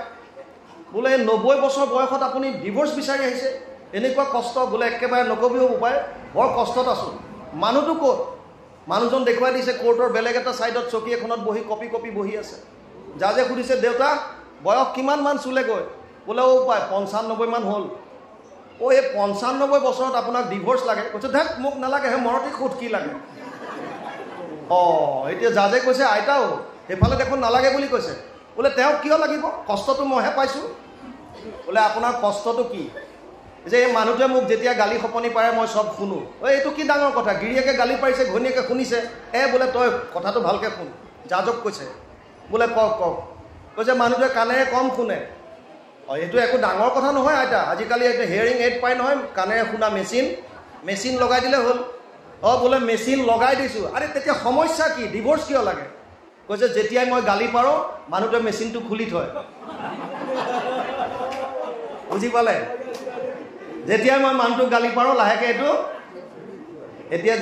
বোলে 90 বছৰ বয়সত আপুনি ডিভোৰ্স বিচাৰি আহিছে এনেকুৱা কষ্ট বোলে একেবাৰে নকবিও বোপাই বৰ কষ্টত আছো মানুহটো ক'ত মানুহজন দেখুৱাই দিছে কোৰ্টৰ বেলেগ এটা সাইডত চকী এখনত বহি কপি বহি আছে জাজে সুধিছে দেউতা বয়স কিমান মান চুলে গৈ বোলে ও পাই 95 মান হ'ল ও এই 95 বছৰত আপোনাক ডিভোৰ্স লাগে কৈছে দেখ মোক নালাগে হে মৰতি খুট কি লাগে এতিয়া জাজে কৈছে আইতাও এফালে দেখোন নালাগে বুলি কৈছে বোলে তেওঁ কিয় লাগিব কষ্টটো মইহে পাইছোঁ বোলে আপোনাৰ কষ্টটো কি যে এই মানুহটোৱে মোক যেতিয়া গালি খপনি পাৰে মই সব শুনো এইটো কি ডাঙৰ কথা গিৰিয়েকে গালি পাৰিছে ঘনীয়েকে শুনিছে বোলে তই কথাটো ভালকৈ শুন জাজক কৈছে বোলে কওক কৈছে মানুহটোৱে কাণেৰে কম শুনে এইটো একো ডাঙৰ কথা নহয় আইতা আজিকালি এইটো হিয়াৰিং এইড পাই নহয় কাণেৰে শুনা মেচিন লগাই দিলে হ'ল বোলে মেচিন লগাই দিছোঁ আৰে তেতিয়া সমস্যা কি ডিভোৰ্স কিয় লাগে কৈছে যেতিয়াই মই গালি পাৰোঁ মানুহটোৱে মেচিনটো খুলি থয় বুজি পালে যেতিয়াই মই মানুহটোক গালি পাৰোঁ লাহেকৈ এইটো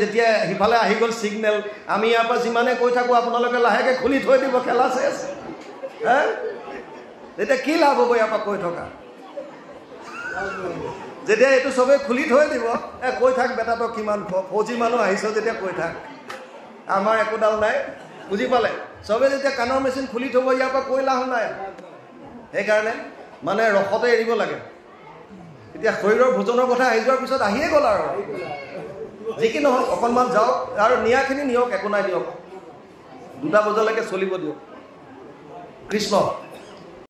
যেতিয়া সিফালে আহি গ'ল ছিগনেল আমি ইয়াৰ পৰা যিমানে কৈ থাকোঁ আপোনালোকে লাহেকৈ খুলি থৈ দিব খেলা চেচ তেতিয়া কি লাভ হ'ব ইয়াৰ পৰা কৈ থকা যেতিয়া এইটো চবেই খুলি থৈ দিব কৈ থাক বেটা তই কিমান ফৌজি মানুহ আহিছ যেতিয়া কৈ থাক আমাৰ একোডাল নাই বুজি পালে চবে যেতিয়া কাণৰ মেচিন খুলি থ'ব ইয়াৰ পৰা কৈ লাভ নাই সেইকাৰণে মানে ৰসতে এৰিব লাগে এতিয়া শৰীৰৰ ভোজনৰ কথা আহি যোৱাৰ পিছত আহিয়ে গ'ল আৰু যি কি নহওক অকণমান যাওক আৰু নিয়াখিনি নিয়ক একো নাই দিয়ক 2টা বজালৈকে চলিব দিয়ক কৃষ্ণ